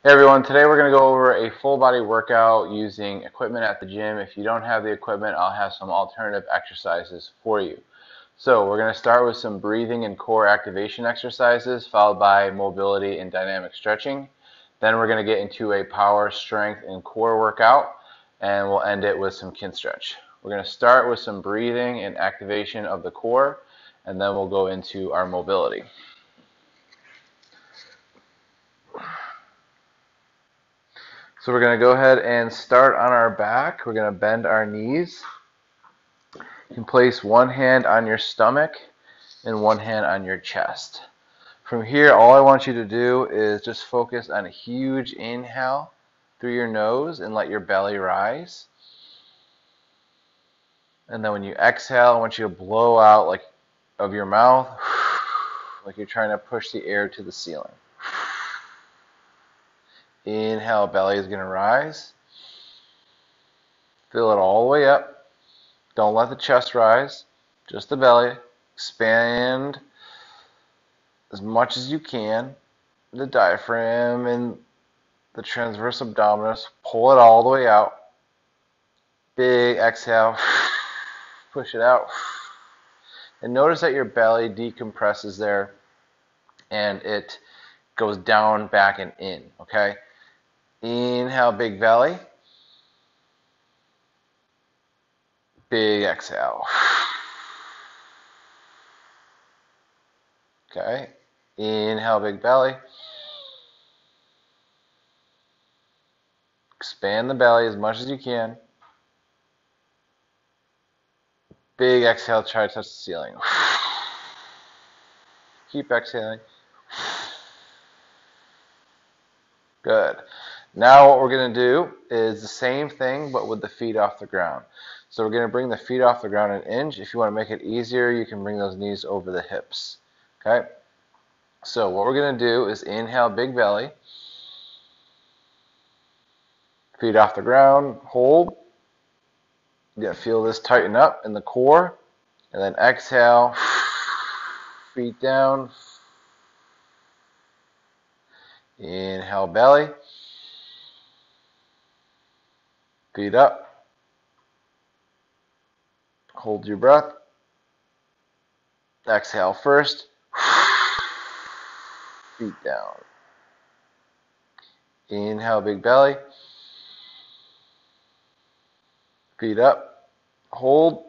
Hey everyone, today we're going to go over a full body workout using equipment at the gym. If you don't have the equipment, I'll have some alternative exercises for you. So we're going to start with some breathing and core activation exercises, followed by mobility and dynamic stretching. Then we're going to get into a power, strength, and core workout, and we'll end it with some Kinstretch. We're going to start with some breathing and activation of the core, and then we'll go into our mobility. So we're going to go ahead and start on our back. We're going to bend our knees. You can place one hand on your stomach and one hand on your chest. From here, all I want you to do is just focus on a huge inhale through your nose and let your belly rise. And then when you exhale, I want you to blow out like of your mouth, like you're trying to push the air to the ceiling. Inhale, belly is going to rise. Fill it all the way up. Don't let the chest rise, just the belly. Expand as much as you can. The diaphragm and the transverse abdominis. Pull it all the way out. Big exhale. Push it out. And notice that your belly decompresses there and it goes down, back, and in. Okay? Inhale, big belly. Big exhale. Okay? Inhale, big belly. Expand the belly as much as you can. Big exhale, try to touch the ceiling. Keep exhaling. Good. Now what we're going to do is the same thing but with the feet off the ground. So we're going to bring the feet off the ground an inch. If you want to make it easier, you can bring those knees over the hips. Okay? So what we're going to do is inhale, big belly. Feet off the ground, hold. You feel this tighten up in the core. And then exhale, feet down. Inhale, belly. Feet up. Hold your breath. Exhale first. Feet down. Inhale, big belly. Feet up. Hold.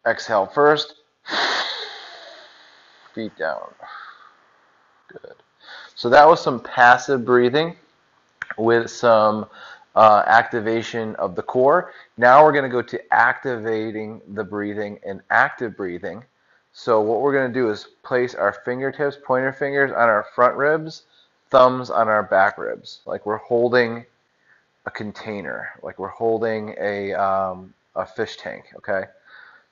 Exhale first. Feet down. Good. So that was some passive breathing with some activation of the core. Now we're going to go to activating the breathing and active breathing. So what we're going to do is place our fingertips, pointer fingers on our front ribs, thumbs on our back ribs, like we're holding a container, like we're holding a fish tank, okay?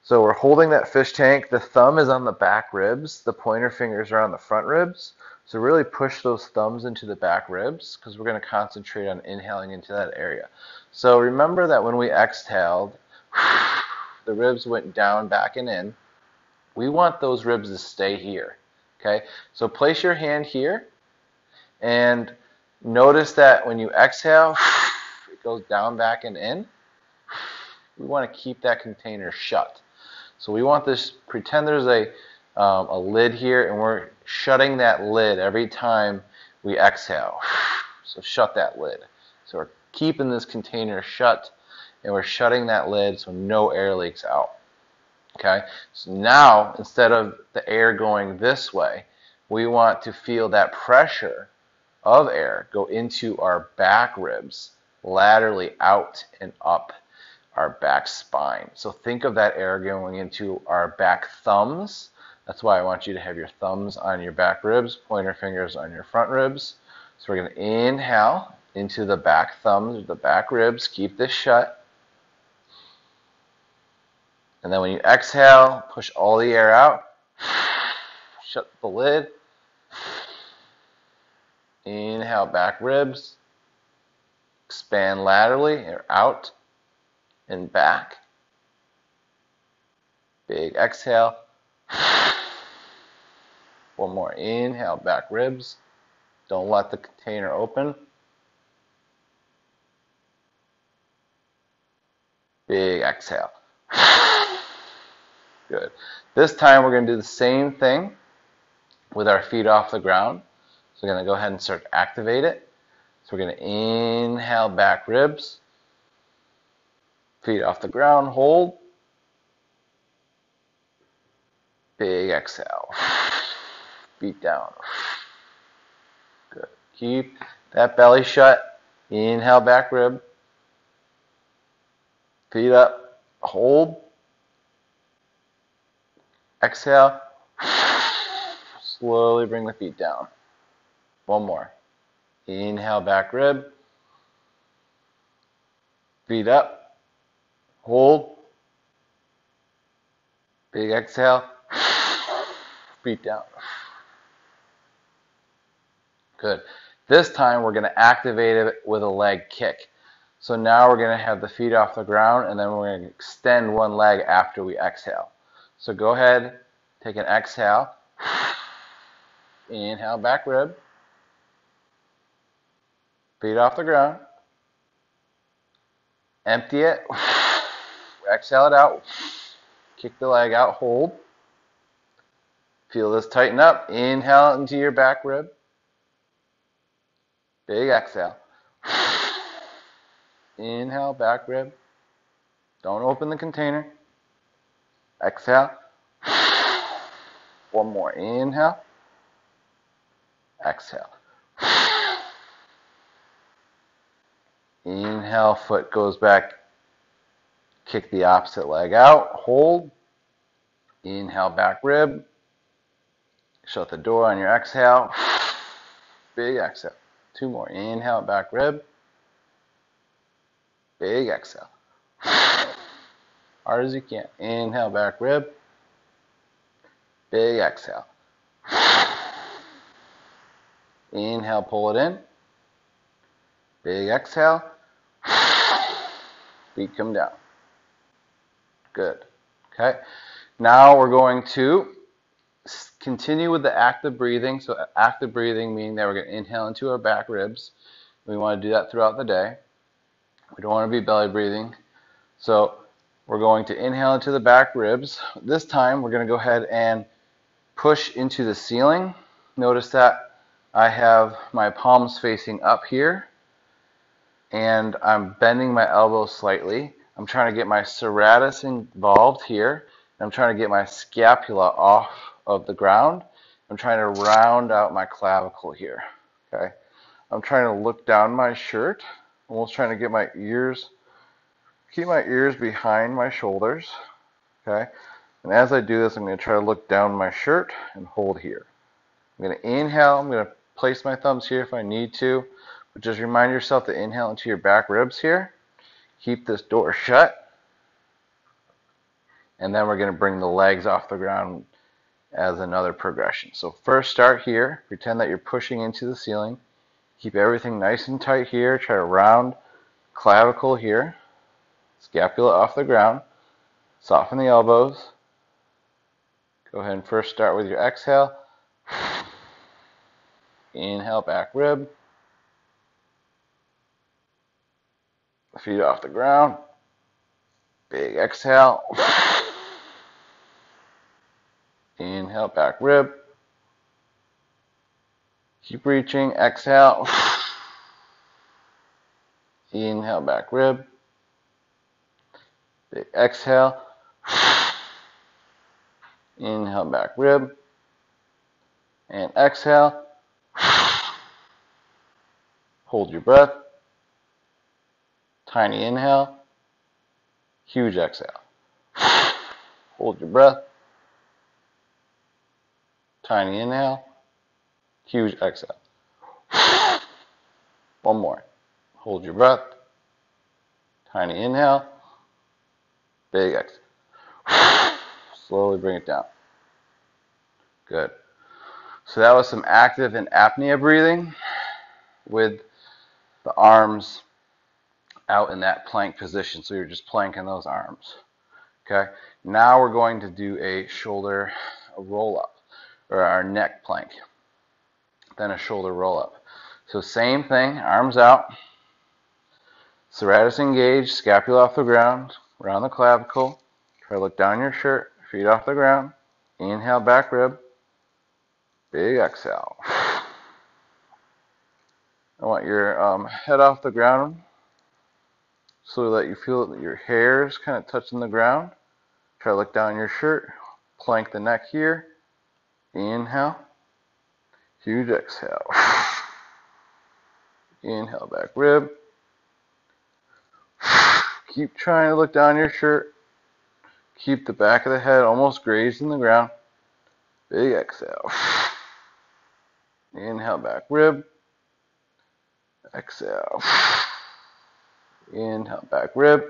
So we're holding that fish tank. The thumb is on the back ribs. The pointer fingers are on the front ribs. So really push those thumbs into the back ribs because we're going to concentrate on inhaling into that area. So remember that when we exhaled, the ribs went down, back, and in. We want those ribs to stay here. Okay? So place your hand here and notice that when you exhale, it goes down, back, and in. We want to keep that container shut. So we want this, pretend there's a lid here, and we're shutting that lid every time we exhale. So shut that lid. So we're keeping this container shut, and we're shutting that lid so no air leaks out. Okay? So now, instead of the air going this way, we want to feel that pressure of air go into our back ribs, laterally out and up our back spine. So think of that air going into our back thumbs. That's why I want you to have your thumbs on your back ribs, pointer fingers on your front ribs. So we're going to inhale into the back thumbs, the back ribs. Keep this shut. And then when you exhale, push all the air out. Shut the lid. Inhale, back ribs. Expand laterally or out and back. Big exhale. One more. Inhale, back ribs. Don't let the container open. Big exhale. Good. This time we're going to do the same thing with our feet off the ground. So we're going to go ahead and start to activate it. So we're going to inhale, back ribs. Feet off the ground, hold. Big exhale. Feet down. Good. Keep that belly shut. Inhale, back rib. Feet up. Hold. Exhale. Slowly bring the feet down. One more. Inhale, back rib. Feet up. Hold. Big exhale. Feet down. Good. This time we're going to activate it with a leg kick. So now we're going to have the feet off the ground, and then we're going to extend one leg after we exhale. So go ahead, take an exhale. Inhale, back rib. Feet off the ground. Empty it. Exhale it out. Kick the leg out. Hold. Feel this tighten up. Inhale into your back rib. Big exhale. Inhale, back rib. Don't open the container. Exhale. One more. Inhale. Exhale. Inhale, foot goes back. Kick the opposite leg out. Hold. Inhale, back rib. Shut the door on your exhale. Big exhale. Two more. Inhale, back rib. Big exhale. Hard as you can. Inhale, back rib. Big exhale. Inhale, pull it in. Big exhale. Feet come down. Good. Okay. Now we're going to continue with the active breathing. So active breathing meaning that we're going to inhale into our back ribs. We want to do that throughout the day. We don't want to be belly breathing. So we're going to inhale into the back ribs. This time we're going to go ahead and push into the ceiling. Notice that I have my palms facing up here, and I'm bending my elbows slightly. I'm trying to get my serratus involved here. I'm trying to get my scapula off of the ground. I'm trying to round out my clavicle here. Okay. I'm trying to look down my shirt, almost trying to get my ears, keep my ears behind my shoulders. Okay. And as I do this, I'm going to try to look down my shirt and hold here. I'm going to inhale. I'm going to place my thumbs here if I need to. But just remind yourself to inhale into your back ribs here. Keep this door shut. And then we're going to bring the legs off the ground as another progression. So first start here. Pretend that you're pushing into the ceiling. Keep everything nice and tight here. Try to round clavicle here. Scapula off the ground. Soften the elbows. Go ahead and first start with your exhale. Inhale, back rib. Feet off the ground. Big exhale. Inhale, back rib. Keep reaching. Exhale. Inhale, back rib. Big exhale. Inhale, back rib. And exhale. Hold your breath. Tiny inhale. Huge exhale. Hold your breath. Tiny inhale. Huge exhale. One more. Hold your breath. Tiny inhale. Big exhale. Slowly bring it down. Good. So that was some active and apnea breathing with the arms out in that plank position. So you're just planking those arms. Okay. Now we're going to do a shoulder roll up, or our neck plank. then a shoulder roll up. So same thing, arms out, serratus engaged, scapula off the ground, around the clavicle. Try to look down your shirt, feet off the ground. Inhale, back rib. Big exhale. I want your head off the ground so that you feel that your hair is kind of touching the ground. Try to look down your shirt, plank the neck here. Inhale, huge exhale. Inhale, back rib. Keep trying to look down your shirt. Keep the back of the head almost grazing the ground. Big exhale. Inhale, back rib. Exhale. Inhale, back rib.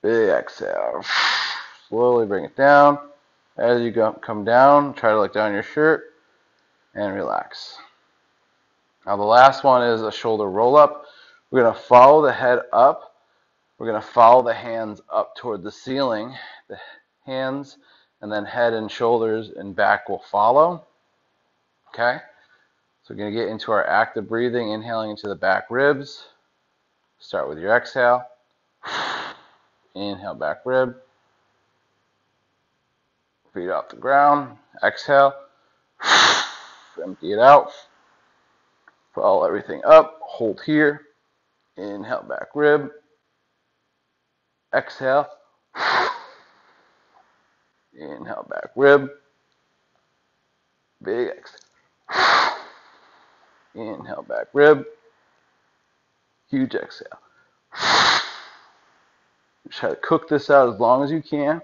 Big exhale. Slowly bring it down. As you come down, try to look down your shirt and relax. Now the last one is a shoulder roll up. We're going to follow the head up. We're going to follow the hands up toward the ceiling. The hands and then head and shoulders and back will follow. Okay? So we're going to get into our active breathing, inhaling into the back ribs. Start with your exhale. Inhale, back rib. Feet off the ground. Exhale. Empty it out. Follow everything up. Hold here. Inhale, back rib. Exhale. Inhale, back rib. Big exhale. Inhale, back rib. Huge exhale. Try to cook this out as long as you can.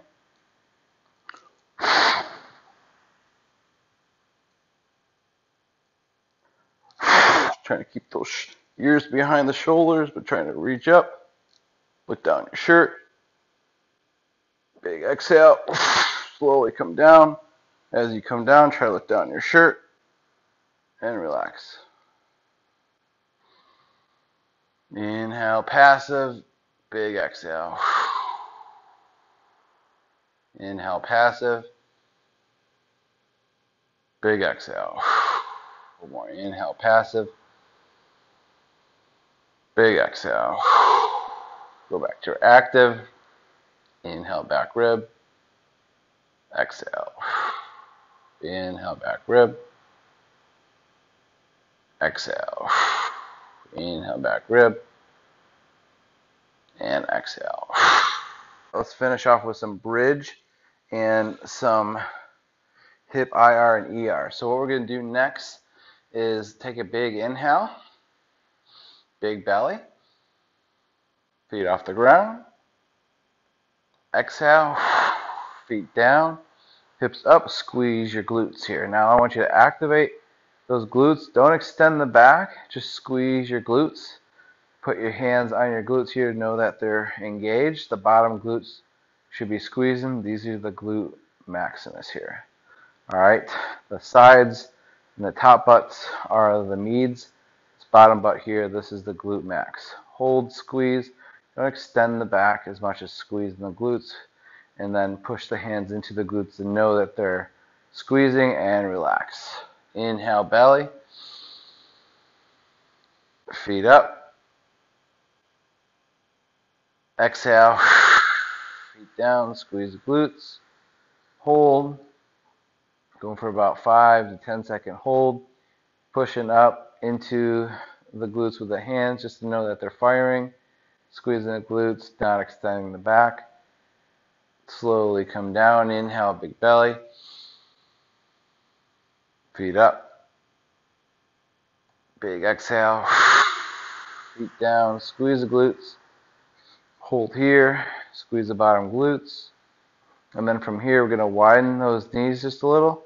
Trying to keep those ears behind the shoulders, but trying to reach up. Look down your shirt. Big exhale. Slowly come down. As you come down, try to look down your shirt and relax. Inhale, passive. Big exhale. Inhale, passive. Big exhale. One more. Inhale, passive. Big exhale. Go back to your active. Inhale, back rib. Exhale. Inhale, back rib. Exhale. Inhale, back rib. And exhale. Let's finish off with some bridge and some hip IR and ER. So what we're going to do next is take a big inhale. Big belly. Feet off the ground. Exhale. Feet down. Hips up. Squeeze your glutes here. Now I want you to activate those glutes. Don't extend the back. Just squeeze your glutes. Put your hands on your glutes here to know that they're engaged. The bottom glutes should be squeezing. These are the glute maximus here. Alright, the sides and the top butts are the medes. This bottom butt here, this is the glute max. Hold, squeeze. Don't extend the back as much as squeezing the glutes. And then push the hands into the glutes and know that they're squeezing and relax. Inhale, belly. Feet up. Exhale, feet down, squeeze the glutes, hold, going for about 5 to 10 second hold, pushing up into the glutes with the hands just to know that they're firing, squeezing the glutes, not extending the back. Slowly come down, inhale, big belly, feet up, big exhale, feet down, squeeze the glutes. Hold here, squeeze the bottom glutes, and then from here we're going to widen those knees just a little.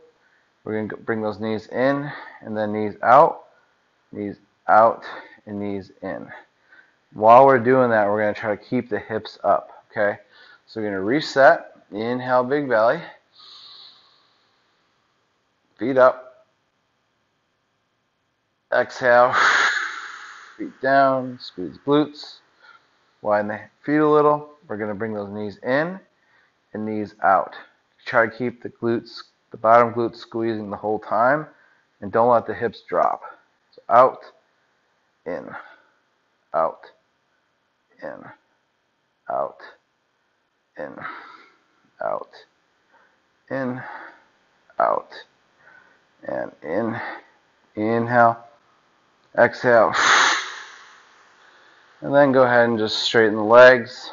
We're going to bring those knees in, and then knees out, and knees in. While we're doing that, we're going to try to keep the hips up, okay? So we're going to reset, inhale, big belly, feet up, exhale, feet down, squeeze glutes. Widen the feet a little. We're going to bring those knees in and knees out. Try to keep the glutes, the bottom glutes squeezing the whole time. And don't let the hips drop. So out, in, out, in, out, in, out, in, out, and in. Inhale, exhale. And then go ahead and just straighten the legs.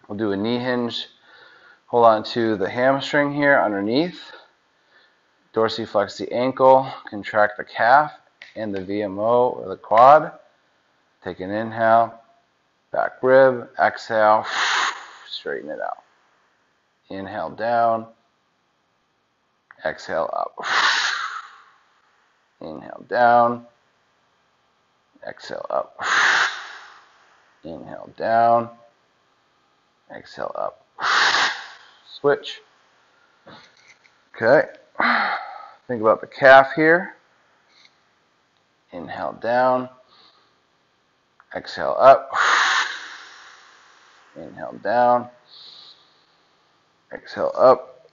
We'll do a knee hinge. Hold on to the hamstring here underneath. Dorsiflex the ankle, contract the calf and the VMO or the quad. Take an inhale, back rib, exhale, straighten it out. Inhale down, exhale up. Inhale down, exhale up. Inhale down, exhale up. Switch. Okay. Think about the calf here. Inhale down, exhale up. Inhale down, exhale up.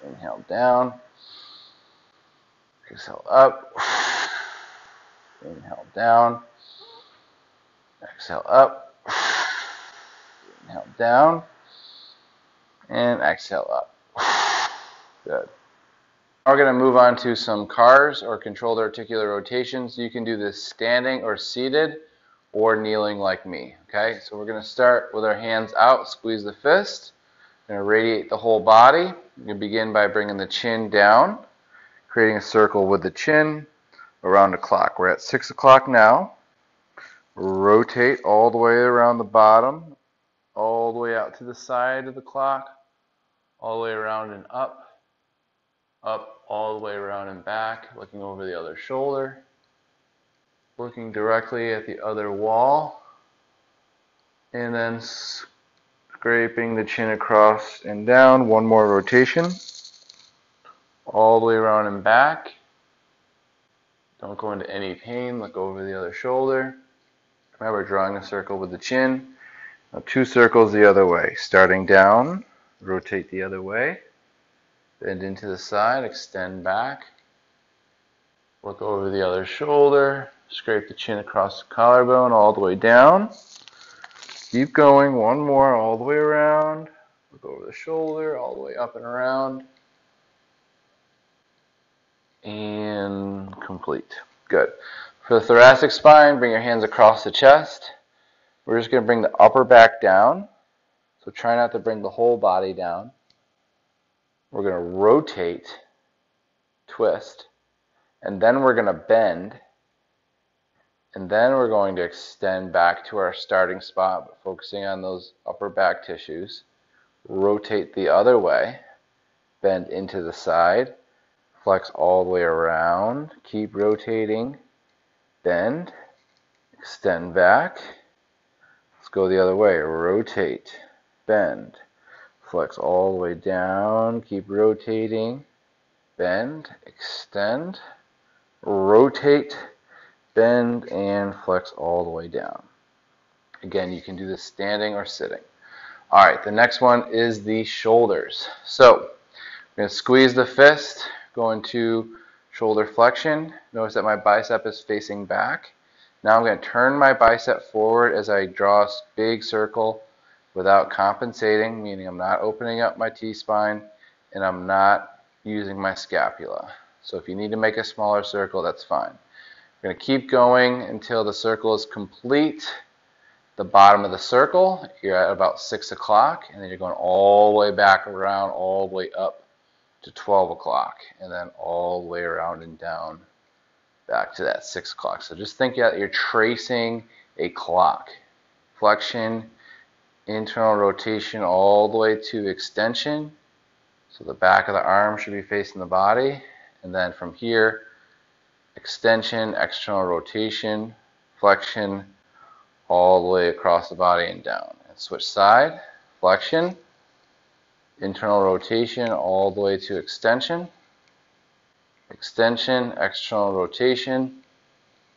Inhale down, exhale up. Inhale down, exhale up. Inhale down, and exhale up. Good. Now we're going to move on to some CARs, or controlled articular rotations. You can do this standing or seated or kneeling like me. Okay, so we're going to start with our hands out, squeeze the fist. We're going to radiate the whole body. You can begin by bringing the chin down, creating a circle with the chin around the clock. We're at 6 o'clock now. Rotate all the way around the bottom, all the way out to the side of the clock, all the way around and up, all the way around and back, looking over the other shoulder, looking directly at the other wall, and then scraping the chin across and down. One more rotation, all the way around and back. Don't go into any pain, look over the other shoulder. Remember, drawing a circle with the chin. Now 2 circles the other way, starting down, rotate the other way. Bend into the side, extend back. Look over the other shoulder. Scrape the chin across the collarbone all the way down. Keep going. One more all the way around. Look over the shoulder all the way up and around. And complete. Good. For the thoracic spine, bring your hands across the chest. We're just going to bring the upper back down. So try not to bring the whole body down. We're going to rotate, twist, and then we're going to bend, and then we're going to extend back to our starting spot, but focusing on those upper back tissues. Rotate the other way, bend into the side, flex all the way around, keep rotating, bend, extend back. Let's go the other way, rotate, bend, flex all the way down, keep rotating, bend, extend, rotate, bend, and flex all the way down. Again, you can do this standing or sitting. All right, the next one is the shoulders. So I'm going to squeeze the fist, go into shoulder flexion. Notice that my bicep is facing back. Now I'm going to turn my bicep forward as I draw a big circle without compensating, meaning I'm not opening up my T-spine and I'm not using my scapula. So if you need to make a smaller circle, that's fine. We're going to keep going until the circle is complete. The bottom of the circle, you're at about 6 o'clock, and then you're going all the way back around, all the way up to 12 o'clock, and then all the way around and down back to that 6 o'clock. So just think that you're tracing a clock. Flexion, internal rotation all the way to extension. So the back of the arm should be facing the body. And then from here, extension, external rotation, flexion, all the way across the body and down. And switch side, flexion, internal rotation all the way to extension, extension, external rotation,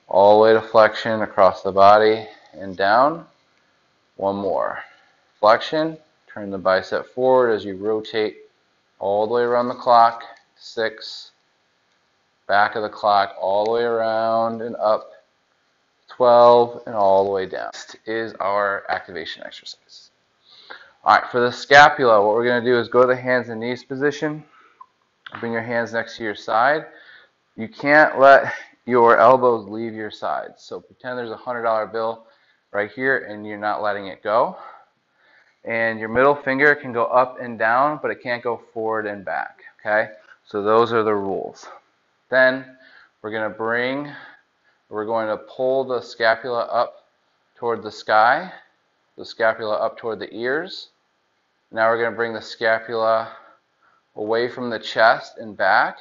all the way to flexion across the body and down. One more. Flexion, turn the bicep forward as you rotate all the way around the clock. 6, back of the clock, all the way around and up, 12, and all the way down. Next is our activation exercise. All right, for the scapula, what we're going to do is go to the hands and knees position. Bring your hands next to your side. You can't let your elbows leave your sides. So pretend there's a $100 bill right here and you're not letting it go. And your middle finger can go up and down, but it can't go forward and back, okay? So those are the rules. Then we're going to pull the scapula up toward the sky, the scapula up toward the ears. Now we're going to bring the scapula away from the chest and back,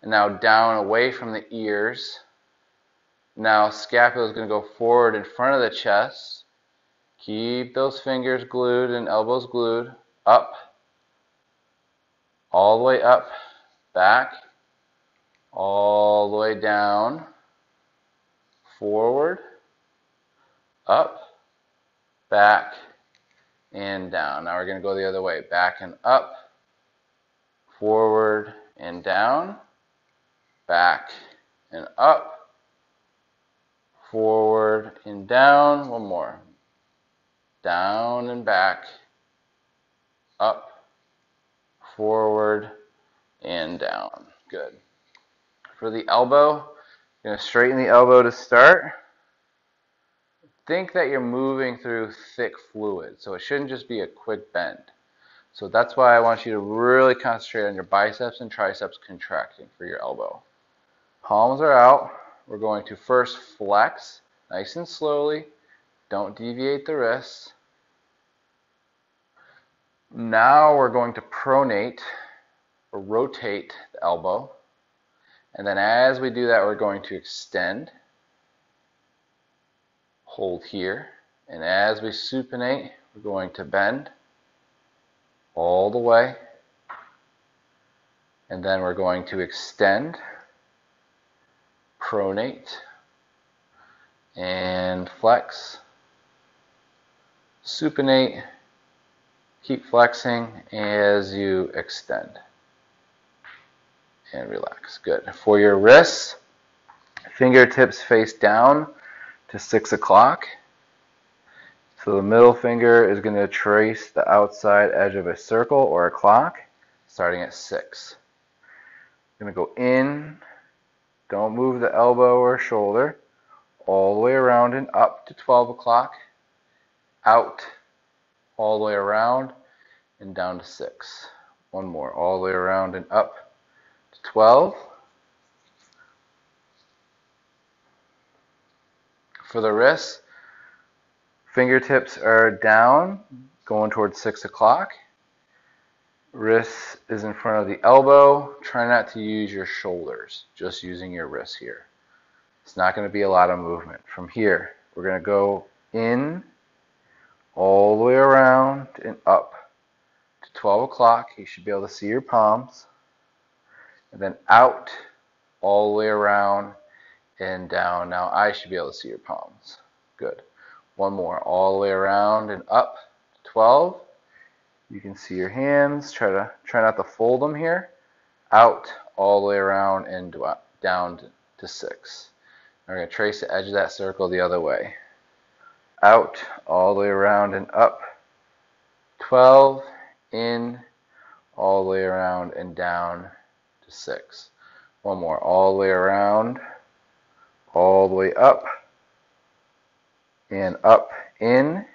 and now down away from the ears. Now scapula is going to go forward in front of the chest. Keep those fingers glued and elbows glued. Up, all the way up, back, all the way down, forward, up, back, and down. Now we're going to go the other way. Back and up, forward and down, back and up, forward and down. One more. Down and back, up, forward, and down. Good. For the elbow, you're going to straighten the elbow to start. Think that you're moving through thick fluid, so it shouldn't just be a quick bend. So that's why I want you to really concentrate on your biceps and triceps contracting for your elbow. Palms are out. We're going to first flex, nice and slowly. Don't deviate the wrists. Now we're going to pronate or rotate the elbow. And then as we do that, we're going to extend, hold here. And as we supinate, we're going to bend all the way. And then we're going to extend, pronate, and flex, supinate, keep flexing as you extend and relax. Good. For your wrists, fingertips face down to 6 o'clock. So the middle finger is going to trace the outside edge of a circle or a clock starting at 6. Going to go in, don't move the elbow or shoulder, all the way around and up to 12 o'clock, out, all the way around and down to 6. One more, all the way around and up to 12. For the wrists, fingertips are down, going towards 6 o'clock. Wrist is in front of the elbow. Try not to use your shoulders, just using your wrists here. It's not going to be a lot of movement. From here, we're going to go in, all the way around and up to 12 o'clock. You should be able to see your palms. And then out, all the way around and down. Now I should be able to see your palms. Good. One more, all the way around and up to 12. You can see your hands. Try not to fold them here. Out, all the way around and down to 6. We're going to trace the edge of that circle the other way. Out, all the way around and up. 12, in, all the way around and down to 6. One more, all the way around, all the way up, and up, in,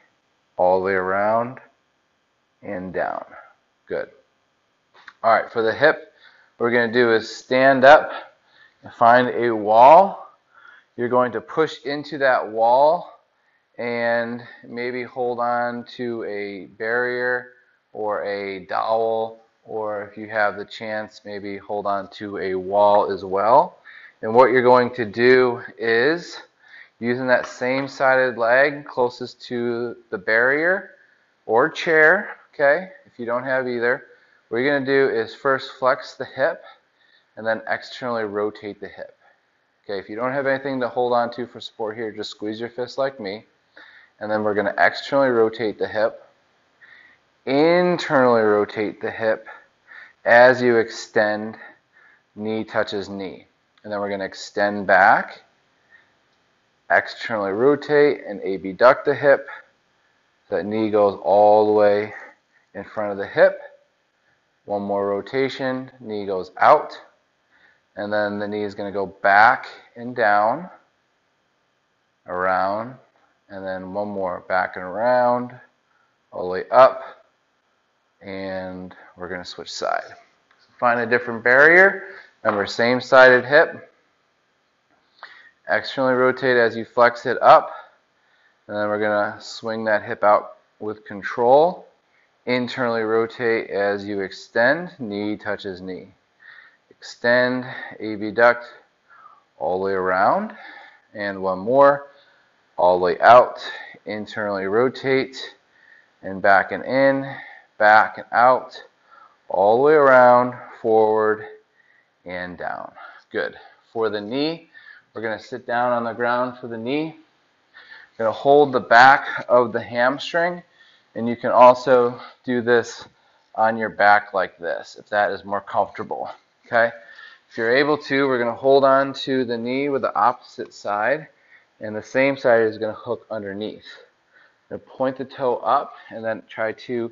all the way around, and down. Good. All right, for the hip, what we're going to do is stand up and find a wall. You're going to push into that wall and maybe hold on to a barrier or a dowel, or if you have the chance, maybe hold on to a wall as well. And what you're going to do is, using that same sided leg closest to the barrier or chair, okay, if you don't have either, what you're going to do is first flex the hip and then externally rotate the hip. Okay, if you don't have anything to hold on to for support here, just squeeze your fist like me. And then we're going to externally rotate the hip, internally rotate the hip as you extend, knee touches knee. And then we're going to extend back, externally rotate, and abduct the hip. That knee goes all the way in front of the hip. One more rotation, knee goes out, and then the knee is going to go back and down, around, and then one more, back and around, all the way up, and we're going to switch side. So find a different barrier. Remember, same sided hip. Externally rotate as you flex it up, and then we're going to swing that hip out with control. Internally rotate as you extend, knee touches knee. Extend, abduct, all the way around, and one more, all the way out. Internally rotate, and back and in, back and out, all the way around, forward, and down. Good. For the knee, we're going to sit down on the ground for the knee. We're going to hold the back of the hamstring, and you can also do this on your back like this, if that is more comfortable. Okay? If you're able to, we're going to hold on to the knee with the opposite side, and the same side is going to hook underneath. We're going to point the toe up, and then try to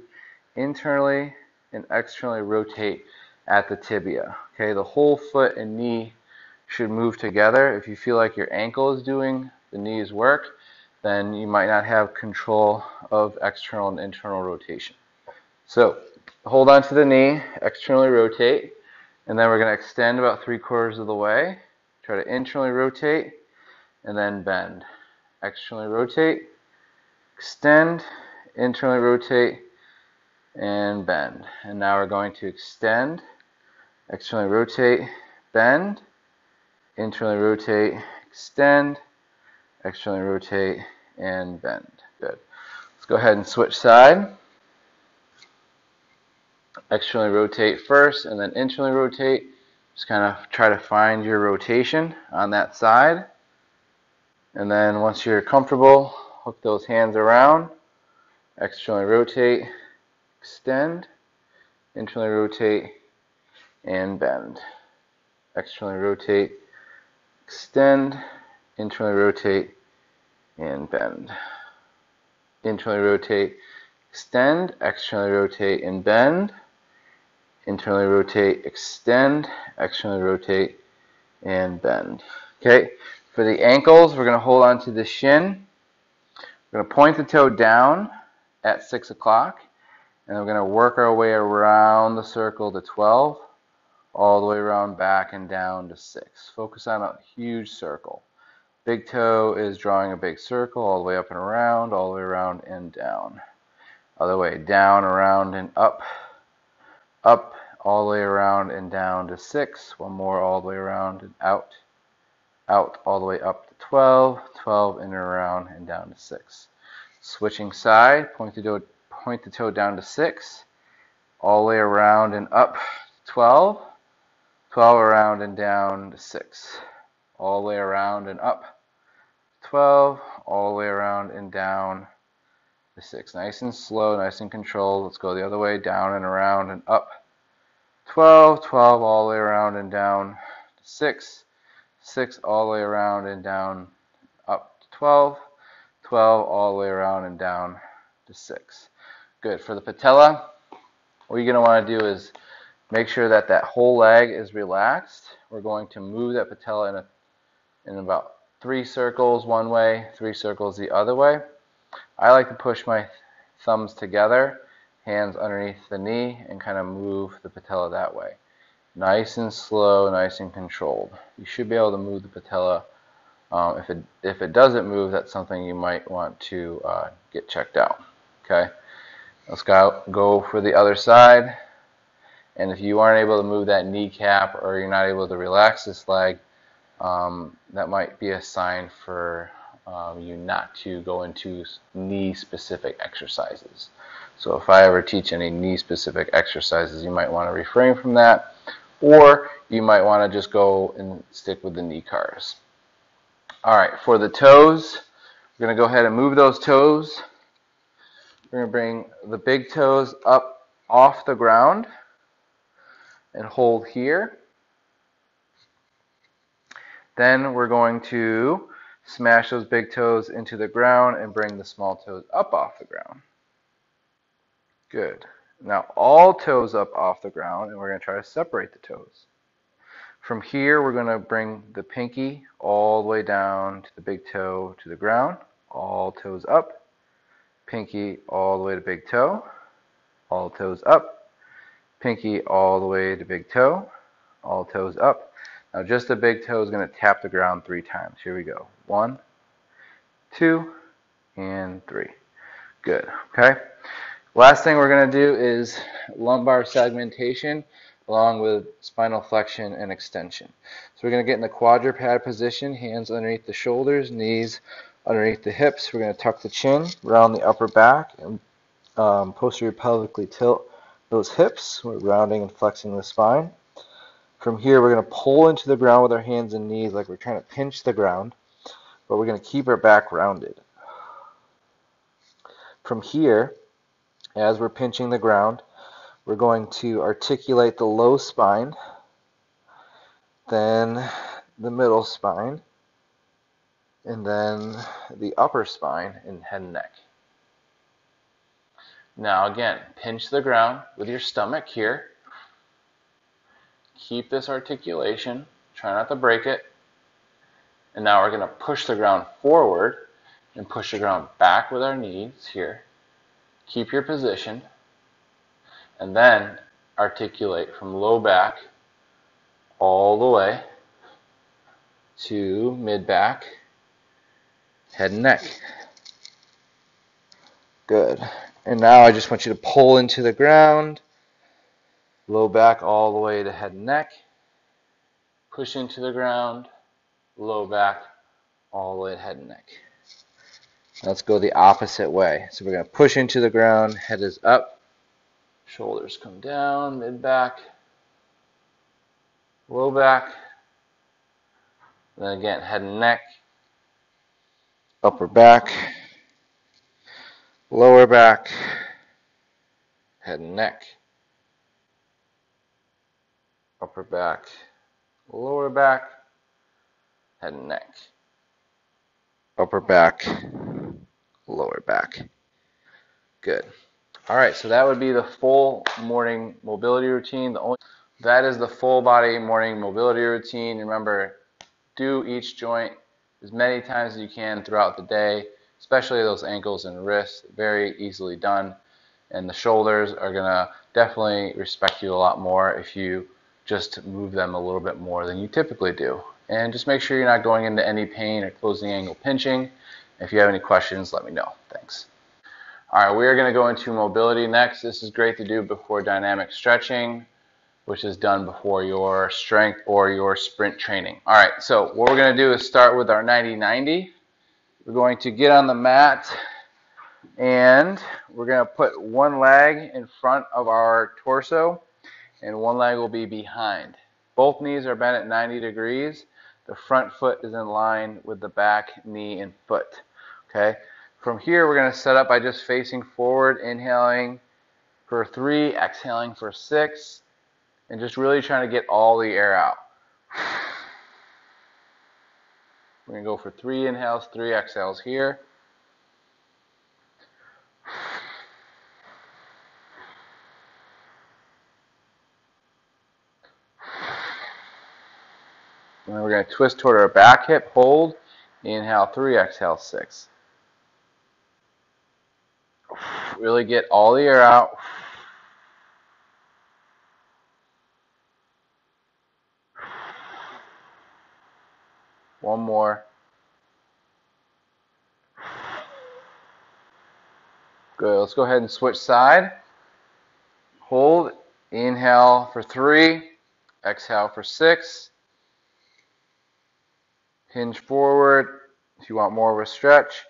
internally and externally rotate at the tibia. Okay? The whole foot and knee should move together. If you feel like your ankle is doing the knee's work, then you might not have control of external and internal rotation. So hold on to the knee, externally rotate, and then we're going to extend about 3/4 of the way. Try to internally rotate, and then bend. Externally rotate, extend, internally rotate, and bend. And now we're going to extend, externally rotate, bend, internally rotate, extend, externally rotate, and bend. Good. Let's go ahead and switch side. Externally rotate first, and then internally rotate. Just kind of try to find your rotation on that side. And then once you're comfortable, hook those hands around. Externally rotate, extend, internally rotate, and bend. Externally rotate, extend, internally rotate, and bend. Internally rotate, extend, externally rotate, and bend. Internally rotate, extend, externally rotate, and bend. Okay, for the ankles, we're going to hold on to the shin. We're going to point the toe down at 6 o'clock, and we're going to work our way around the circle to 12, all the way around back and down to 6. Focus on a huge circle. Big toe is drawing a big circle all the way up and around, all the way around and down. Other way, down, around, and up. Up, all the way around and down to 6. One more, all the way around and out. Out, all the way up to 12. 12, in and around and down to 6. Switching side, point the toe down to 6. All the way around and up to 12. 12 around and down to 6. All the way around and up. 12, all the way around and down to 6. Nice and slow, nice and controlled. Let's go the other way, down and around and up. 12, 12, all the way around and down to 6. 6, all the way around and down up to 12. 12, all the way around and down to 6. Good. For the patella, what you're going to want to do is make sure that that whole leg is relaxed. We're going to move that patella in about 3 circles one way, 3 circles the other way. I like to push my thumbs together, hands underneath the knee, and kind of move the patella that way. Nice and slow, nice and controlled. You should be able to move the patella. If it doesn't move, that's something you might want to get checked out. Okay, let's go for the other side. And if you aren't able to move that kneecap, or you're not able to relax this leg, that might be a sign for you not to go into knee-specific exercises. So if I ever teach any knee-specific exercises, you might want to refrain from that, or you might want to just go and stick with the knee cars. All right, for the toes, we're going to go ahead and move those toes. We're going to bring the big toes up off the ground and hold here. Then we're going to smash those big toes into the ground and bring the small toes up off the ground. Good. Now all toes up off the ground, and we're going to try to separate the toes. From here, we're going to bring the pinky all the way down to the big toe to the ground. All toes up. Pinky all the way to big toe. All toes up. Pinky all the way to big toe. All toes up. Now just the big toe is going to tap the ground 3 times. Here we go. 1, 2, and 3. Good. Okay. Last thing we're going to do is lumbar segmentation along with spinal flexion and extension. So we're going to get in the quadruped position, hands underneath the shoulders, knees underneath the hips. We're going to tuck the chin, round the upper back, and posterior pelvically tilt those hips. We're rounding and flexing the spine. From here, we're going to pull into the ground with our hands and knees like we're trying to pinch the ground, but we're going to keep our back rounded. From here, as we're pinching the ground, we're going to articulate the low spine, then the middle spine, and then the upper spine and head and neck. Now again, pinch the ground with your stomach here. Keep this articulation. Try not to break it. And now we're going to push the ground forward and push the ground back with our knees here. Keep your position. And then articulate from low back all the way to mid back, head and neck. Good. And now I just want you to pull into the ground, low back all the way to head and neck, push into the ground, low back all the way to head and neck. Let's go the opposite way. So we're going to push into the ground, head is up, shoulders come down, mid back, low back, and then again head and neck, upper back, lower back, head and neck, upper back, lower back, head and neck, upper back, lower back. Good. All right, so that would be the full morning mobility routine. That is the full body morning mobility routine. Remember, do each joint as many times as you can throughout the day, especially those ankles and wrists. Very easily done. And the shoulders are going to definitely respect you a lot more if you just move them a little bit more than you typically do. And just make sure you're not going into any pain or closing angle pinching. If you have any questions, let me know. Thanks. All right, we are going to go into mobility next. This is great to do before dynamic stretching, which is done before your strength or your sprint training. All right, so what we're going to do is start with our 90-90. We're going to get on the mat and we're going to put one leg in front of our torso and one leg will be behind. Both knees are bent at 90 degrees. The front foot is in line with the back knee and foot. Okay. From here, we're going to set up by just facing forward, inhaling for 3, exhaling for 6, and just really trying to get all the air out. We're going to go for 3 inhales, 3 exhales here. And then we're going to twist toward our back hip, hold, inhale 3, exhale 6. Really get all the air out. One more. Good. Let's go ahead and switch side. Hold. Inhale for 3. Exhale for 6. Hinge forward. If you want more of a stretch.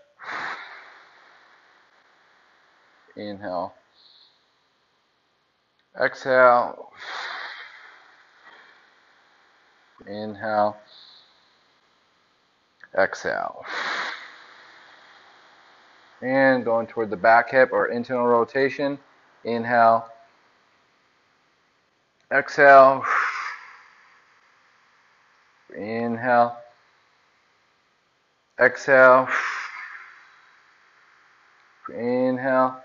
Inhale. Exhale. Inhale. Exhale. And going toward the back hip or internal rotation. Inhale. Exhale. Inhale. Exhale. Inhale.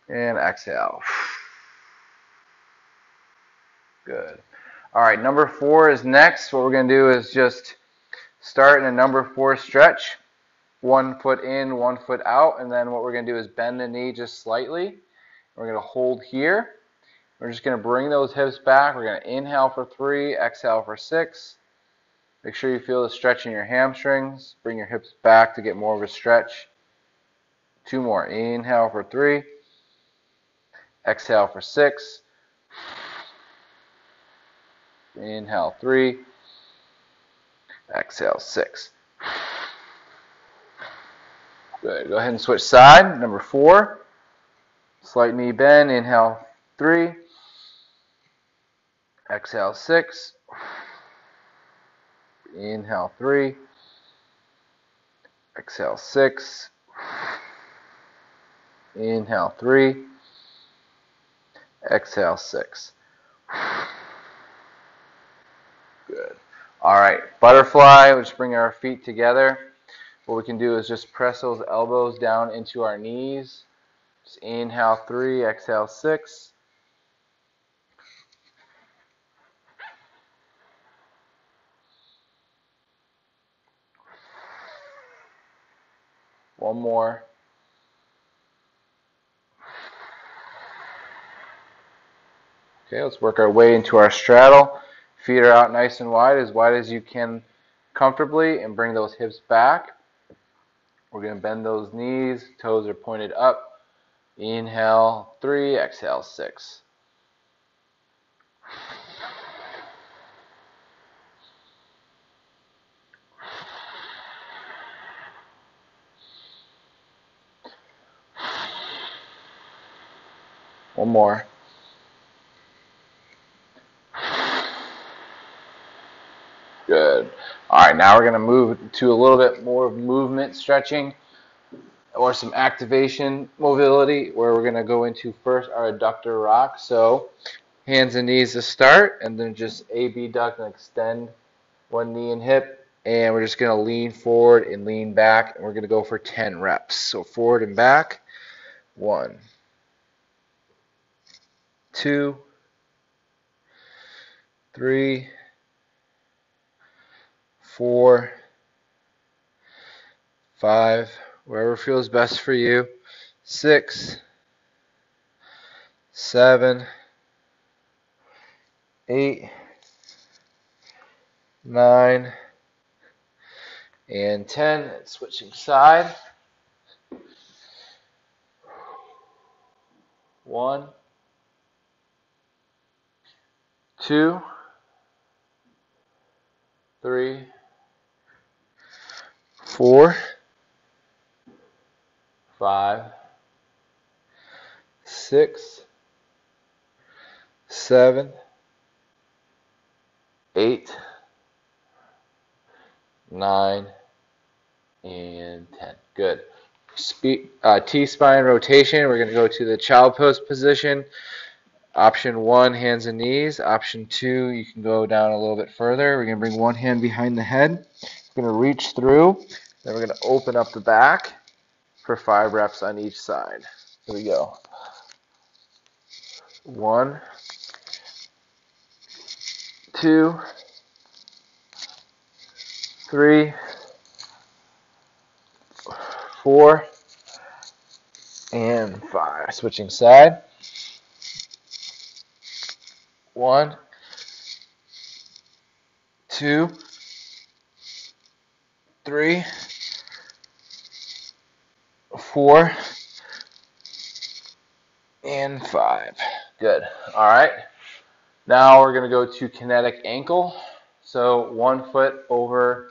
And exhale. Good. All right, number 4 is next. What we're going to do is just start in a number 4 stretch. 1 foot in, 1 foot out, and then what we're going to do is bend the knee just slightly. We're going to hold here. We're just going to bring those hips back. We're going to inhale for 3, exhale for 6. Make sure you feel the stretch in your hamstrings. Bring your hips back to get more of a stretch. 2 more. Inhale for 3. Exhale for 6. Inhale 3. Exhale 6. Good. Go ahead and switch side. Number 4. Slight knee bend. Inhale 3. Exhale 6. Inhale 3. Exhale 6. Inhale 3. Exhale 6. Good. All right. Butterfly. We'll just bring our feet together. What we can do is just press those elbows down into our knees. Just inhale 3, exhale 6. One more. Okay, let's work our way into our straddle. Feet are out nice and wide as you can comfortably, and bring those hips back. We're going to bend those knees, toes are pointed up. Inhale 3, exhale 6. One more. Good. All right, now we're going to move to a little bit more movement stretching or some activation mobility, where we're going to go into first our adductor rock. So hands and knees to start, and then just A-B duck and extend one knee and hip. And we're just going to lean forward and lean back, and we're going to go for 10 reps. So forward and back. 1, 2, 3, 4, 5, wherever feels best for you. 6, 7, 8, 9, and 10. And switching side. 1, 2, 3, 4, 5, 6, 7, 8, 9, and 10. Good. T-spine rotation. We're going to go to the child pose position. Option 1, hands and knees. Option 2, you can go down a little bit further. We're going to bring one hand behind the head. We're going to reach through. Then we're going to open up the back for 5 reps on each side. Here we go. 1, 2, 3, 4, and 5. Switching side. 1, 2, 3, 4, and 5. Good. All right. Now we're going to go to kinetic ankle. So 1 foot over,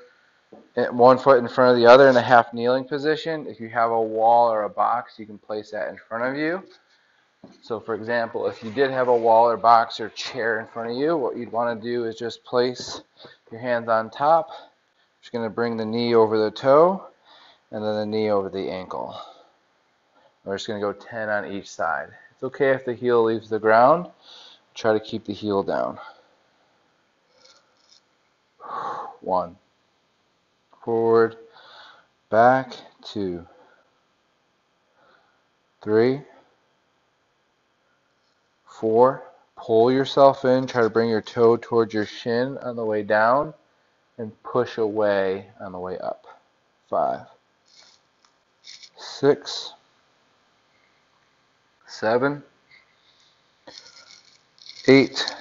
1 foot in front of the other in a half kneeling position. If you have a wall or a box, you can place that in front of you. So for example, if you did have a wall or box or chair in front of you, what you'd want to do is just place your hands on top. Just going to bring the knee over the toe and then the knee over the ankle. We're just going to go 10 on each side. It's okay if the heel leaves the ground. Try to keep the heel down. 1, forward, back, 2, 3, 4. Pull yourself in, try to bring your toe towards your shin on the way down, and push away on the way up. 5, 6, 7, 8,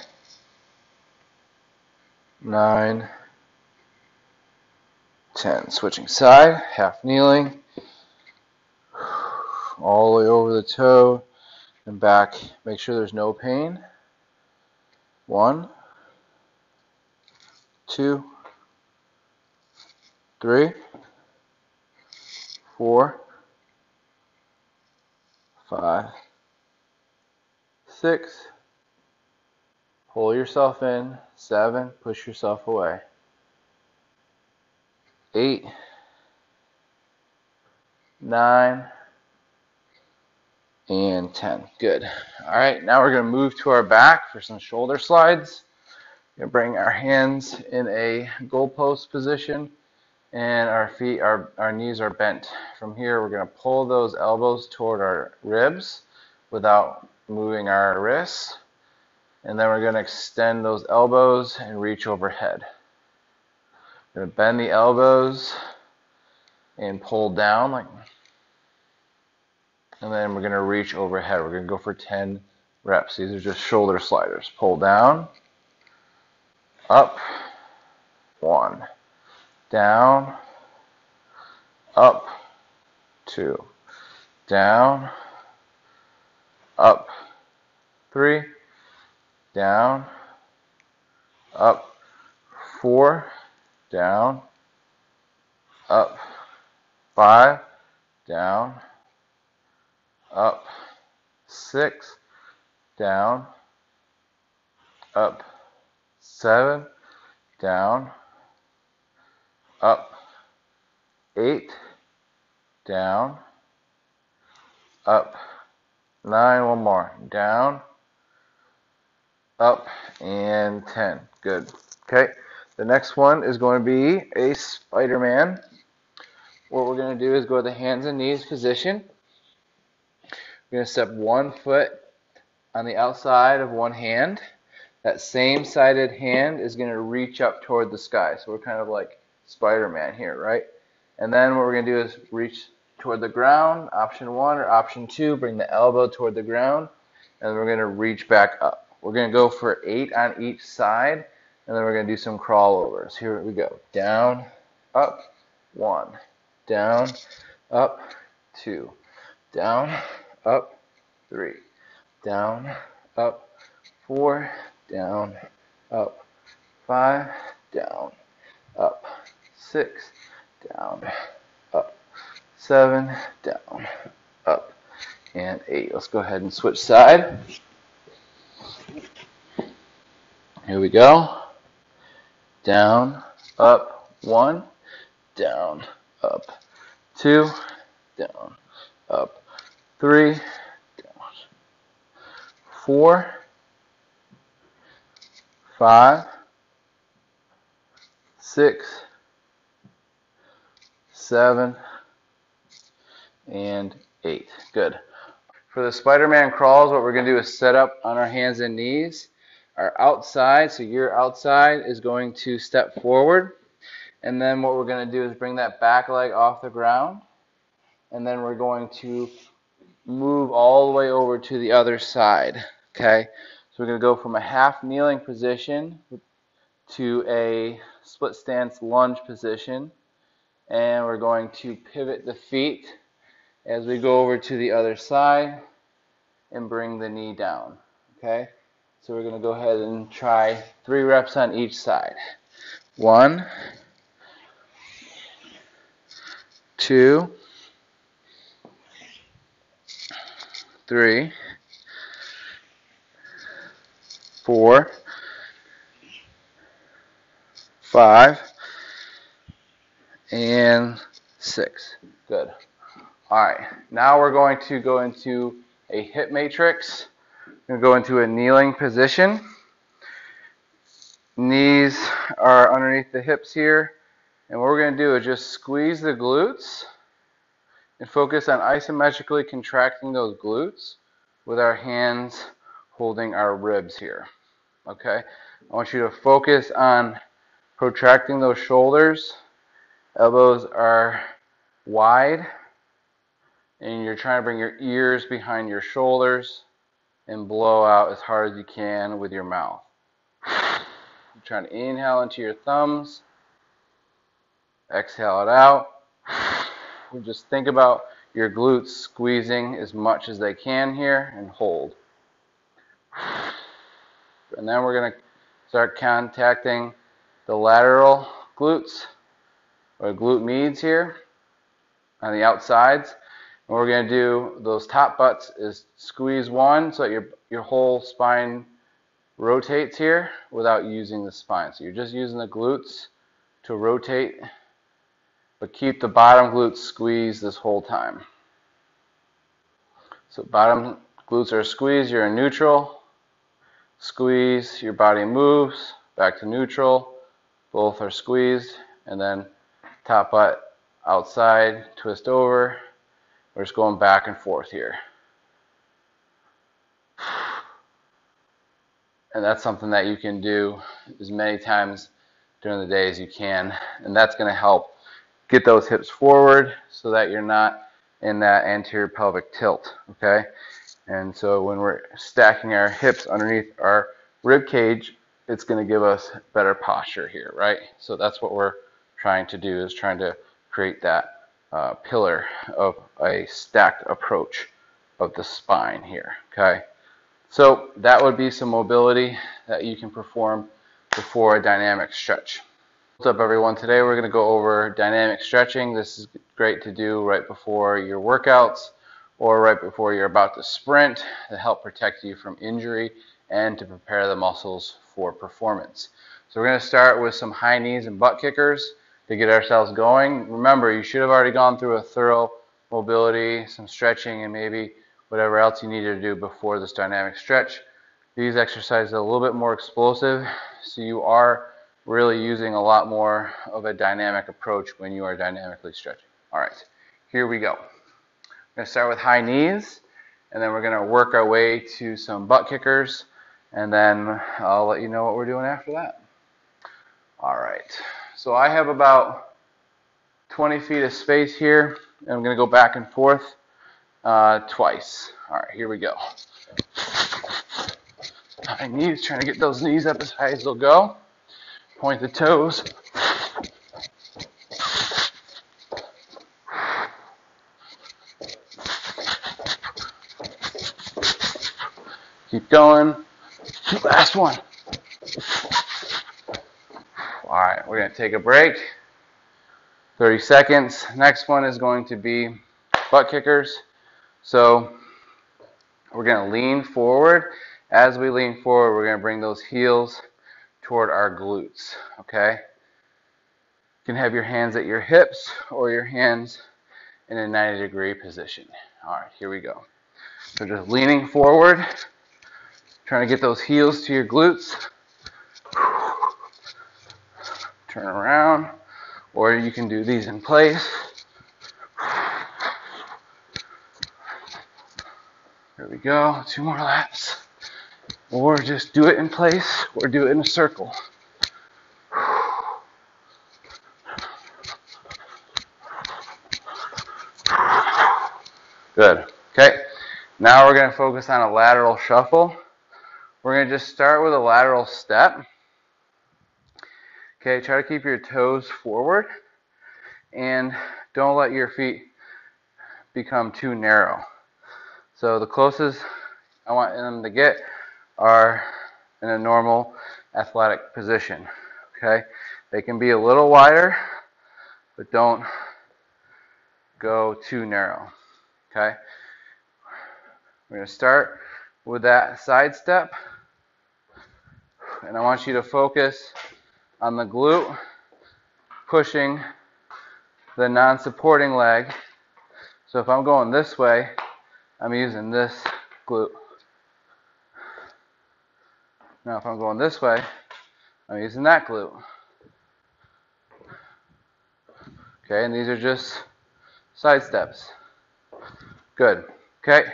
9, 10. Switching side, half kneeling, all the way over the toe and back. Make sure there's no pain. 1, 2, 3, 4, 5, 6. Pull yourself in. 7. Push yourself away. 8, 9, and 10. Good. All right, now we're going to move to our back for some shoulder slides. We're going to bring our hands in a goalpost position, and our feet, our knees are bent. From here, we're going to pull those elbows toward our ribs without moving our wrists. And then we're going to extend those elbows and reach overhead. We're going to bend the elbows and pull down, and then we're going to reach overhead. We're going to go for 10 reps. These are just shoulder sliders. Pull down, up, 1, down, up, 2, down, up, 3, down, up, 4, down, up, 5, down, up, 6, down, up, 7, down, up, 8, down, up, 9, one more, down, up, and 10. Good. Okay, the next one is going to be a Spider-Man. What we're going to do is go to the hands and knees position. We're going to step one foot on the outside of one hand. That same sided hand is going to reach up toward the sky. So we're kind of like Spider-Man here, right? And then what we're going to do is reach toward the ground, option 1 or option 2, bring the elbow toward the ground, and we're going to reach back up. We're going to go for 8 on each side, and then we're going to do some crawl overs. Here we go. Down, up, 1, down, up, 2, down, up, 3, down, up, 4, down, up, 5, down, up, 6, down, up, 7, down, up, and 8. Let's go ahead and switch side. Here we go. Down, up, 1, down, up, 2, down, up, 3, down, 4, 5, 6, 7, and 8. Good. For the Spider-Man crawls, what we're going to do is set up on our hands and knees. Our outside, so your outside, is going to step forward. And then what we're going to do is bring that back leg off the ground. And then we're going to move all the way over to the other side. Okay? So we're going to go from a half kneeling position to a split stance lunge position. And we're going to pivot the feet as we go over to the other side and bring the knee down. Okay? So we're going to go ahead and try 3 reps on each side. 1, 2, 3, 4, 5, and 6. Good. All right. Now we're going to go into a hip matrix. We're going to go into a kneeling position. Knees are underneath the hips here, And what we're going to do is just squeeze the glutes and focus on isometrically contracting those glutes with our hands holding our ribs here. Okay? I want you to focus on protracting those shoulders. Elbows are wide, and you're trying to bring your ears behind your shoulders and blow out as hard as you can with your mouth. You're trying to inhale into your thumbs, exhale it out. Just think about your glutes squeezing as much as they can here and hold. And then we're going to start contacting the lateral glutes or glute medians here on the outsides. And what we're going to do, those top butts, is squeeze one so that your whole spine rotates here without using the spine. So you're just using the glutes to rotate, but keep the bottom glutes squeezed this whole time. So bottom glutes are squeezed, you're in neutral. Squeeze, your body moves, back to neutral. Both are squeezed, and then top butt outside, twist over. We're just going back and forth here. And that's something that you can do as many times during the day as you can. And that's going to help get those hips forward so that you're not in that anterior pelvic tilt, okay? And so when we're stacking our hips underneath our rib cage, it's going to give us better posture here, right? So that's what we're trying to do, is trying to create that pillar of a stacked approach of the spine here, okay? So that would be some mobility that you can perform before a dynamic stretch. What's up, everyone? Today we're going to go over dynamic stretching. This is great to do right before your workouts or right before you're about to sprint to help protect you from injury and to prepare the muscles for performance. So we're going to start with some high knees and butt kickers to get ourselves going. Remember, you should have already gone through a thorough mobility, some stretching, and maybe whatever else you needed to do before this dynamic stretch. These exercises are a little bit more explosive, so you are really using a lot more of a dynamic approach when you are dynamically stretching. All right, here we go. We're going to start with high knees, and then we're going to work our way to some butt kickers, and then I'll let you know what we're doing after that. All right, so I have about 20 feet of space here, and I'm going to go back and forth twice. All right, here we go. High knees, trying to get those knees up as high as they'll go. Point the toes. Keep going. Last one. All right, we're going to take a break. 30 seconds. Next one is going to be butt kickers. So we're going to lean forward. As we lean forward, we're going to bring those heels toward our glutes, okay? You can have your hands at your hips or your hands in a 90-degree position. All right, here we go. So just leaning forward, trying to get those heels to your glutes. Turn around, or you can do these in place. There we go, 2 more laps. Or just do it in place, or do it in a circle. Good. Okay, now we're going to focus on a lateral shuffle. We're going to just start with a lateral step. Okay, try to keep your toes forward and don't let your feet become too narrow. So the closest I want them to get are in a normal athletic position. Okay, they can be a little wider, but don't go too narrow. Okay, we're going to start with that side step, and I want you to focus on the glute pushing the non-supporting leg. So if I'm going this way, I'm using this glute. Now if I'm going this way, I'm using that glute. Okay, and these are just side steps. Good. Okay,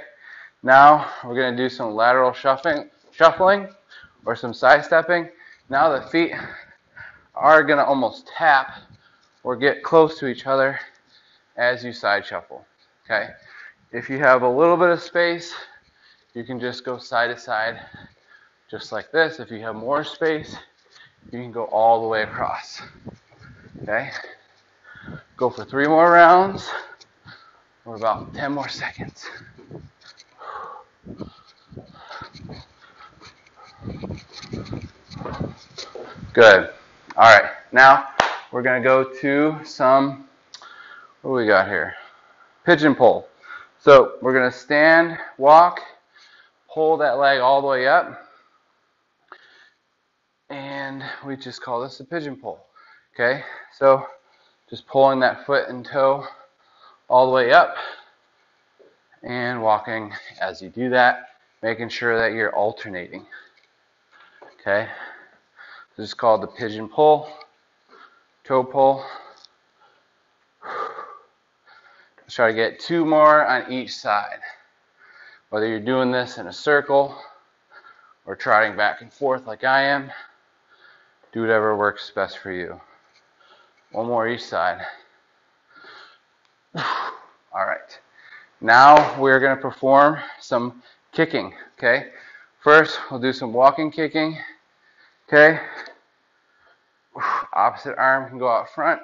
now we're going to do some lateral shuffling or some side stepping. Now the feet are going to almost tap or get close to each other as you side shuffle. Okay, if you have a little bit of space, you can just go side to side just like this. If you have more space, you can go all the way across. Okay, go for 3 more rounds or about 10 more seconds. Good. All right, now we're going to go to some, what do we got here? Pigeon pole. So we're going to stand, walk, pull that leg all the way up, and we just call this a pigeon pole. Okay, so just pulling that foot and toe all the way up and walking as you do that, making sure that you're alternating. Okay, this is called the pigeon pull, toe pull. Let's try to get 2 more on each side. Whether you're doing this in a circle or trotting back and forth like I am, do whatever works best for you. 1 more each side. All right. Now we're going to perform some kicking. Okay. First, we'll do some walking kicking. Okay. Opposite arm can go out front.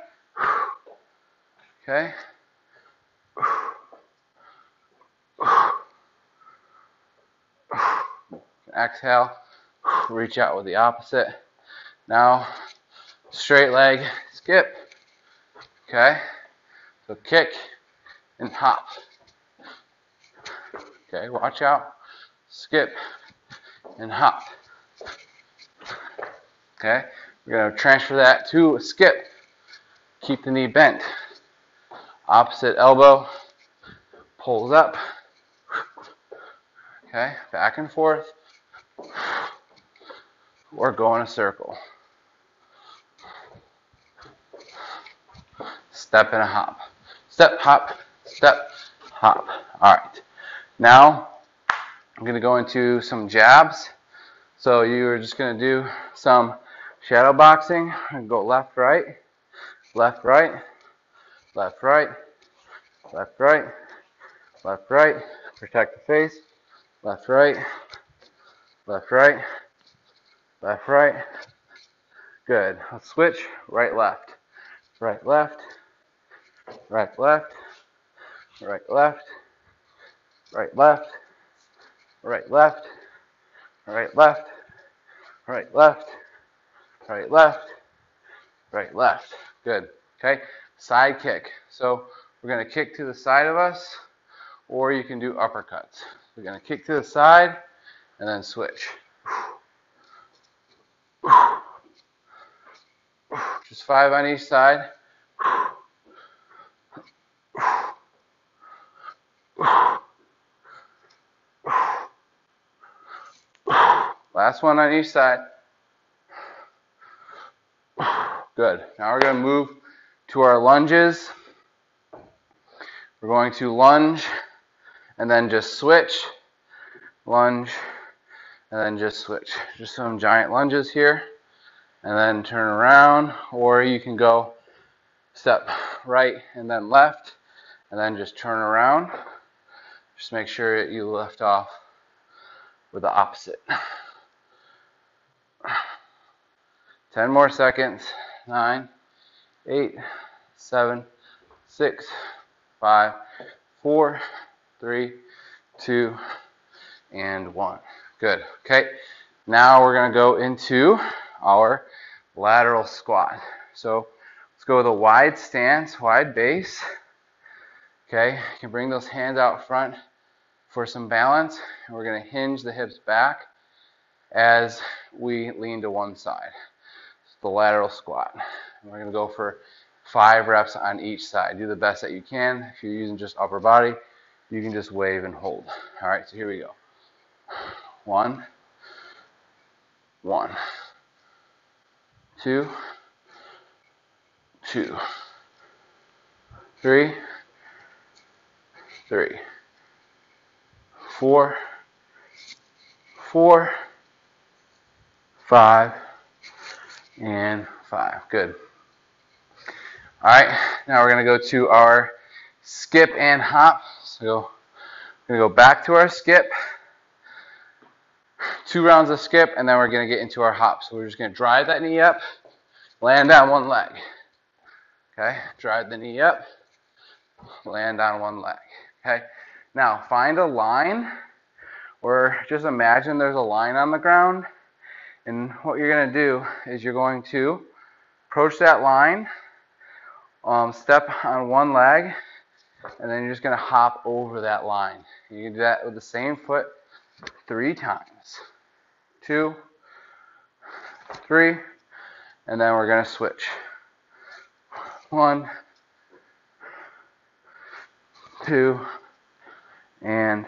Okay. Exhale. Reach out with the opposite. Now, straight leg skip. Okay. So kick and hop. Okay, watch out. Skip and hop. Okay, we're going to transfer that to a skip. Keep the knee bent. Opposite elbow pulls up. Okay, back and forth. Or go in a circle. Step and a hop. Step, hop, step, hop. All right. Now, I'm going to go into some jabs. So you're just going to do some shadow boxing. And go left, right, left, right, left, right, left, right, left, right. Protect the face. Left, right, left, right, left, right. Good. Let's switch. Right, left, right, left, right, left, right, left, right, left, right, left, right, left, right, left, right, left, right, left. Good. Okay. Side kick. So we're going to kick to the side of us, or you can do uppercuts. We're going to kick to the side and then switch. Just 5 on each side. Last one on each side. Good. Now we're going to move to our lunges. We're going to lunge and then just switch. Lunge and then just switch. Just some giant lunges here. And then turn around. Or you can go step right and then left. And then just turn around. Just make sure you lift off with the opposite. 10 more seconds. 9, 8, 7, 6, 5, 4, 3, 2, and 1. Good. Okay. Now we're going to go into our lateral squat. So let's go with a wide stance, wide base. Okay. You can bring those hands out front for some balance. And we're going to hinge the hips back as we lean to one side. It's the lateral squat. And we're going to go for 5 reps on each side. Do the best that you can. If you're using just upper body, you can just wave and hold. All right, so here we go. 1, 1, 2, 2, 3, 3, 4, 4, 5, and 5. Good. All right, now we're going to go to our skip and hop. So we're going to go back to our skip, 2 rounds of skip, and then we're going to get into our hop. So we're just going to drive that knee up, land on one leg. Okay, drive the knee up, land on one leg. Okay, now find a line, or just imagine there's a line on the ground, and what you're going to do is you're going to approach that line, step on one leg, and then you're just going to hop over that line. You can do that with the same foot 3 times. 2, 3, and then we're going to switch. 1, 2, and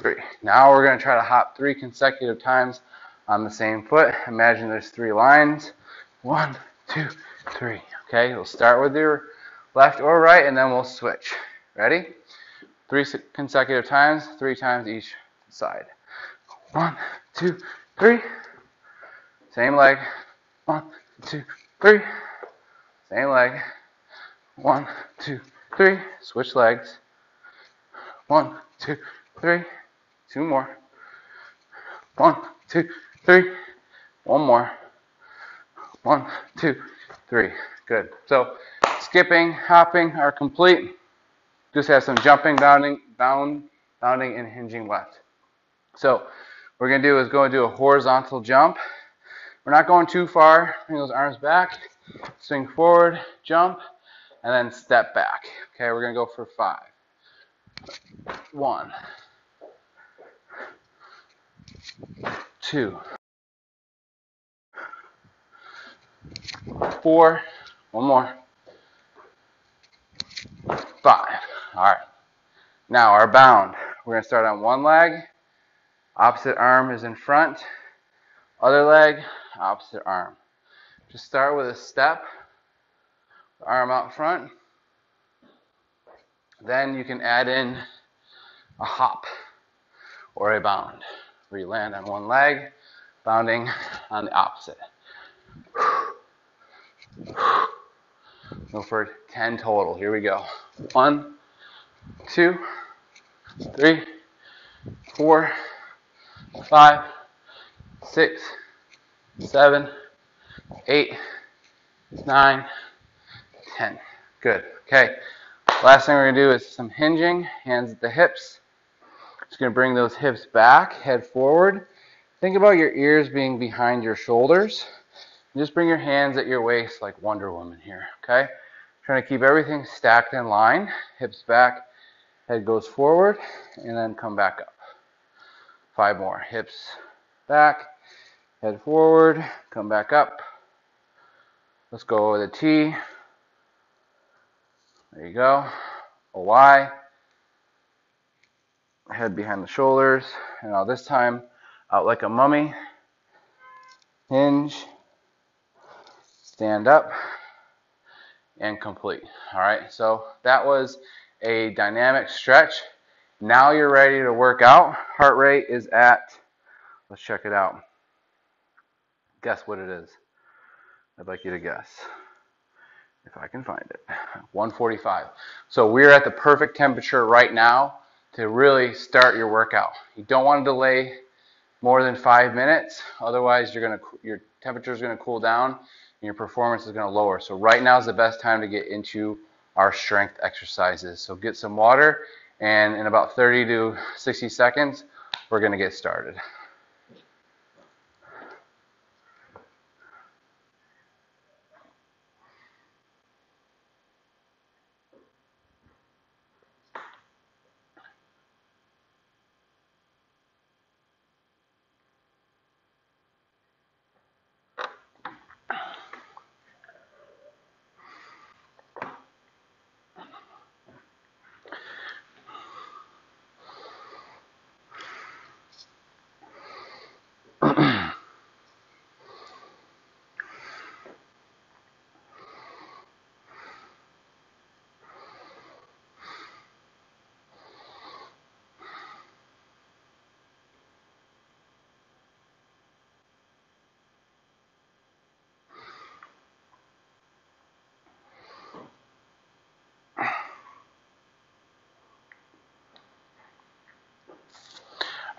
3. Now we're going to try to hop 3 consecutive times on the same foot. Imagine there's 3 lines. 1, 2, 3. Okay, we'll start with your left or right, and then we'll switch. Ready? 3 consecutive times, 3 times each side. 1, 2, 3. Same leg. 1, 2, 3. Same leg. 1, 2, 3. Switch legs. 1, 2, 3. 2 more. 1, 2, 3. 1 more. 1, 2, 3. Good. So skipping, hopping are complete. Just have some jumping, bounding, and hinging left. So what we're going to do is go and do a horizontal jump. We're not going too far. Bring those arms back, swing forward, jump, and then step back. Okay, we're going to go for 5. 1, 2, 4. 1 more. 5. All right. Now our bound. We're going to start on one leg. Opposite arm is in front. Other leg, opposite arm. Just start with a step. Arm out front. Then you can add in a hop or a bound, where you land on one leg, bounding on the opposite. Go for 10 total. Here we go. 1, 2, 3, 4, 5, 6, 7, 8, 9, 10. Good. Okay. Last thing we're going to do is some hinging. Hands at the hips. Just going to bring those hips back, head forward. Think about your ears being behind your shoulders. Just bring your hands at your waist like Wonder Woman here, okay? Trying to keep everything stacked in line. Hips back, head goes forward, and then come back up. 5 more. Hips back, head forward, come back up. Let's go with a T. There you go. A Y. Head behind the shoulders. And now this time, out like a mummy. Hinge. Stand up. And complete. All right, so that was a dynamic stretch. Now you're ready to work out. Heart rate is at, let's check it out. Guess what it is? I'd like you to guess, if I can find it. 145. So we're at the perfect temperature right now to really start your workout. You don't want to delay more than 5 minutes, otherwise your temperature is going to cool down and your performance is going to lower. So right now is the best time to get into our strength exercises. So get some water, and in about 30 to 60 seconds, we're going to get started.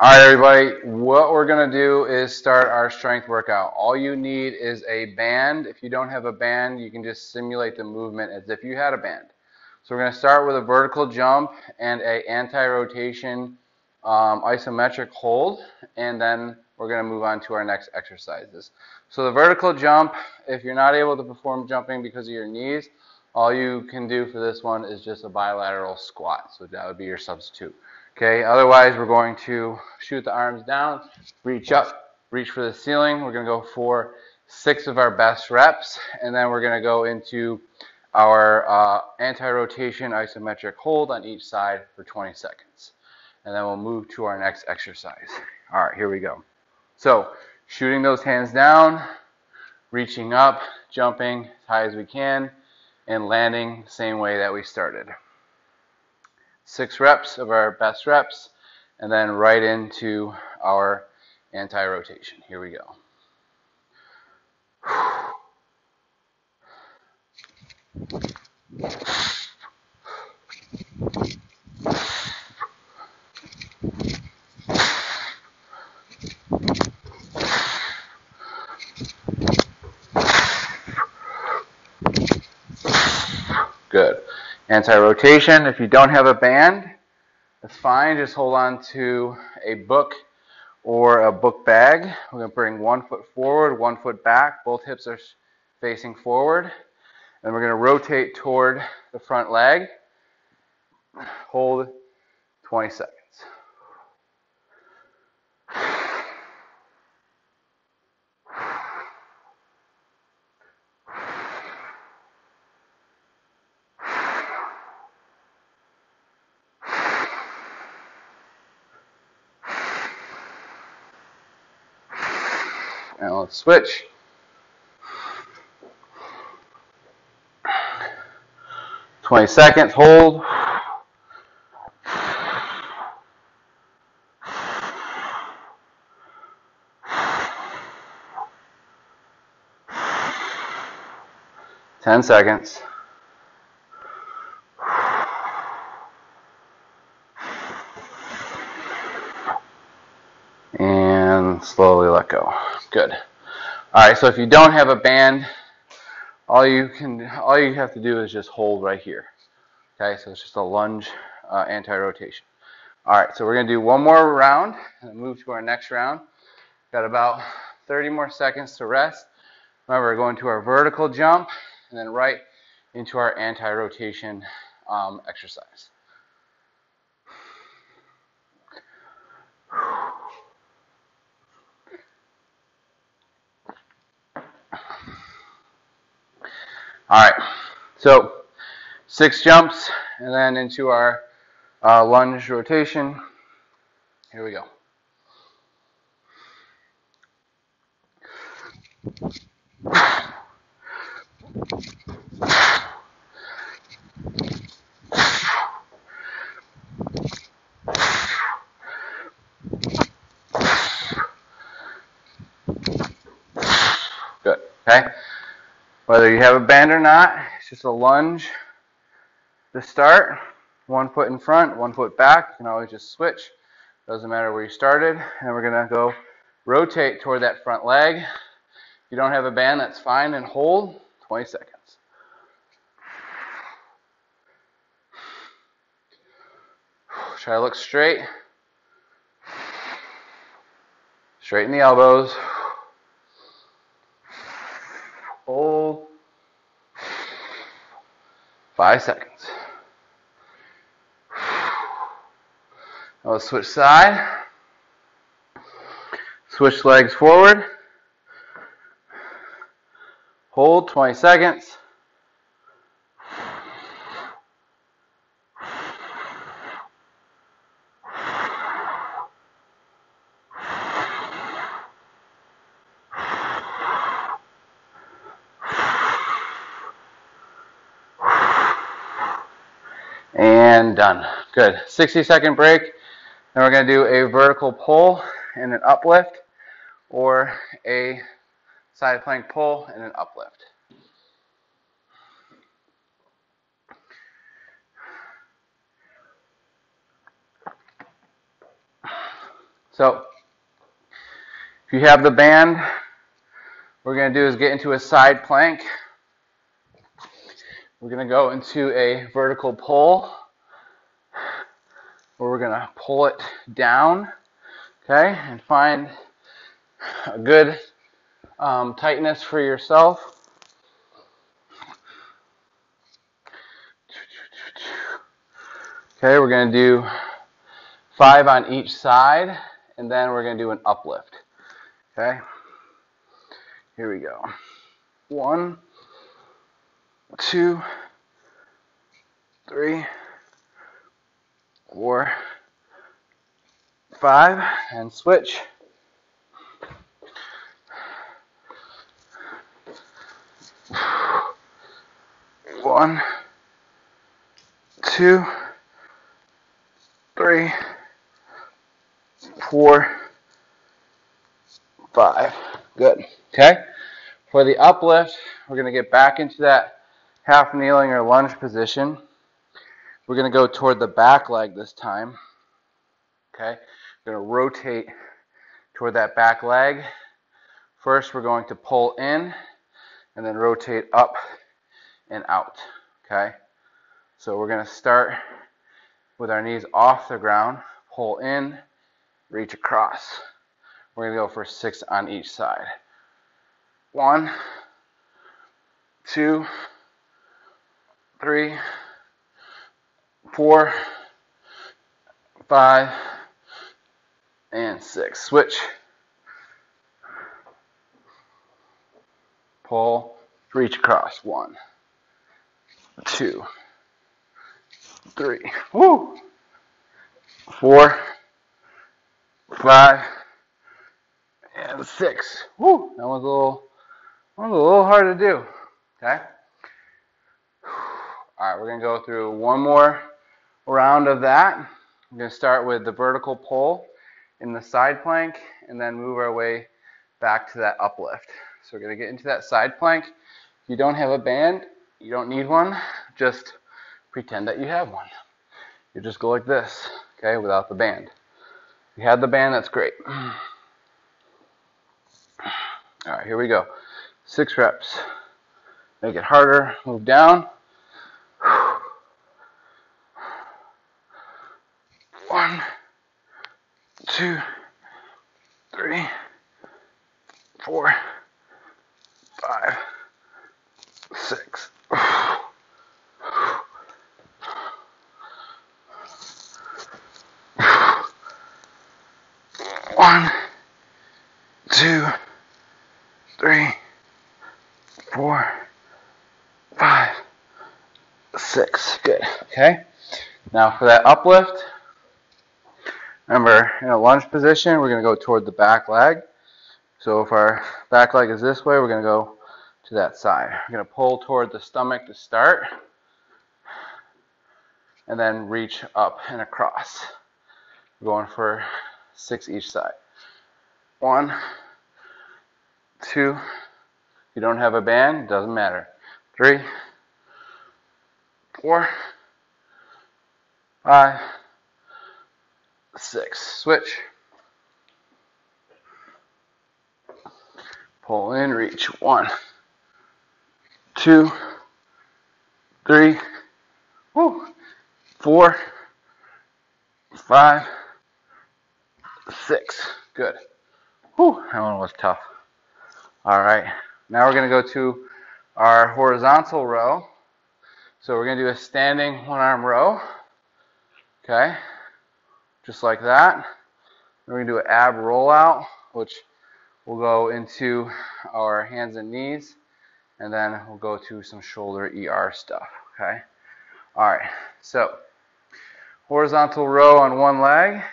All right, everybody, what we're going to do is start our strength workout. All you need is a band. If you don't have a band, you can just simulate the movement as if you had a band. So we're going to start with a vertical jump and a anti-rotation isometric hold, and then we're going to move on to our next exercises. So the vertical jump, if you're not able to perform jumping because of your knees, all you can do for this one is just a bilateral squat. So that would be your substitute. Okay, otherwise we're going to shoot the arms down, reach up, reach for the ceiling. We're going to go for 6 of our best reps, and then we're going to go into our anti-rotation isometric hold on each side for 20 seconds. And then we'll move to our next exercise. All right, here we go. So, shooting those hands down, reaching up, jumping as high as we can, and landing the same way that we started. 6 reps of our best reps, and then right into our anti-rotation. Here we go. Good. Anti-rotation, if you don't have a band, that's fine. Just hold on to a book or a book bag. We're going to bring 1 foot forward, 1 foot back. Both hips are facing forward. And we're going to rotate toward the front leg. Hold 20 seconds. And let's switch. 20 seconds, hold. Ten seconds. And slowly let go. Good. All right, so if you don't have a band, all you have to do is just hold right here. Okay, so it's just a lunge anti-rotation. All right, so we're going to do one more round and move to our next round. Got about 30 more seconds to rest. Remember, we're going to our vertical jump and then right into our anti-rotation exercise. All right, so 6 jumps and then into our lunge rotation. Here we go. Good, okay? Whether you have a band or not, it's just a lunge to start. 1 foot in front, 1 foot back. You can always just switch. Doesn't matter where you started. And we're going to go rotate toward that front leg. If you don't have a band, that's fine. And hold 20 seconds. Try to look straight. Straighten the elbows. Hold. 5 seconds. Now let's switch side. Switch legs forward. Hold 20 seconds. And done. Good. 60-second break. Then we're going to do a vertical pull and an uplift, or a side plank pull and an uplift. So if you have the band, what we're going to do is get into a side plank. We're going to go into a vertical pull where we're going to pull it down, okay, and find a good tightness for yourself. Okay, we're going to do 5 on each side, and then we're going to do an uplift. Okay, here we go. 1, 2, 3, 4, 5, and switch. 1, 2, 3, 4, 5. Good. Okay. For the uplift, we're going to get back into that half kneeling or lunge position. We're going to go toward the back leg this time. Okay. We're going to rotate toward that back leg. First, we're going to pull in and then rotate up and out. Okay. So we're going to start with our knees off the ground, pull in, reach across. We're going to go for 6 on each side. 1, 2, 3, 4, 5, and 6. Switch. Pull, reach across. 1, 2, 3, woo, 4, 5, and 6. Woo, that was a little hard to do. Okay. All right, we're going to go through one more round of that. We're going to start with the vertical pull in the side plank and then move our way back to that uplift. So we're going to get into that side plank. If you don't have a band, you don't need one. Just pretend that you have one. You just go like this, okay, without the band. If you have the band, that's great. All right, here we go. 6 reps. Make it harder. Move down. 1, 2, 3, 4, 5, 6. 1, 2, 3, 4, 5, 6. Good. Okay. Now for that uplift, remember in a lunge position, we're going to go toward the back leg. So if our back leg is this way, we're going to go to that side. We're going to pull toward the stomach to start, and then reach up and across. We're going for 6 each side. 1, 2. If you don't have a band, it doesn't matter. 3, 4, 5, 6. Switch. Pull in, reach. 1, 2, 3, 4, 5, 6. Good. Whew, that one was tough. All right. Now we're going to go to our horizontal row. So we're going to do a standing 1-arm row. Okay. Just like that. We're going to do an ab rollout, which will go into our hands and knees. And then we'll go to some shoulder ER stuff. Okay. All right. So horizontal row on one leg.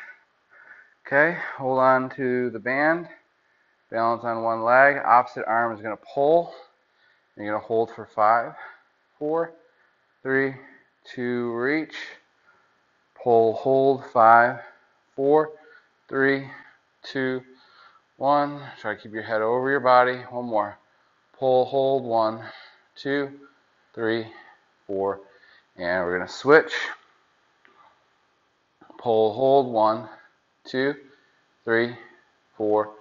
Okay. Hold on to the band. Balance on one leg. Opposite arm is going to pull. And you're going to hold for 5, 4, 3, 2, reach. Pull, hold, 5, 4, 3, 2, 1. Try to keep your head over your body. One more. Pull, hold, 1, 2, 3, 4. And we're going to switch. Pull, hold, 1, 2, 3, 4,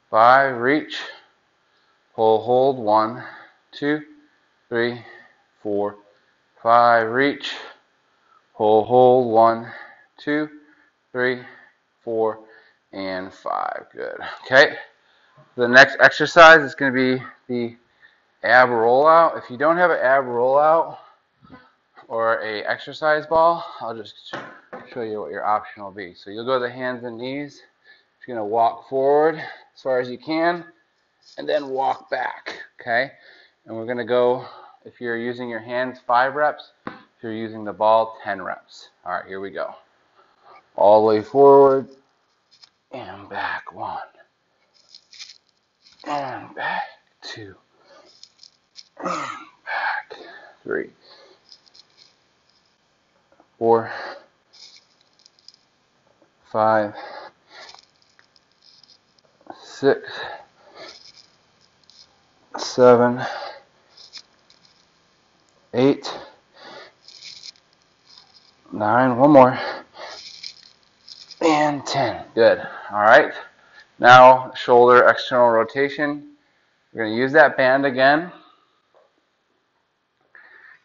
5. Reach. Pull, hold. 1, 2, 3, 4, 5. Reach. Pull, hold. 1, 2, 3, 4, and 5. Good. Okay. The next exercise is going to be the ab rollout. If you don't have an ab rollout or a exercise ball, I'll just show you what your option will be. So you'll go to the hands and knees. You're going to walk forward as far as you can and then walk back. Okay. And we're going to go, if you're using your hands, 5 reps. If you're using the ball, 10 reps. All right, here we go. All the way forward and back. 1 and back. 2 and back. 3, 4, 5, 6, 7, 8, 9. One more. And 10. Good. All right. Now, shoulder external rotation. We're going to use that band again.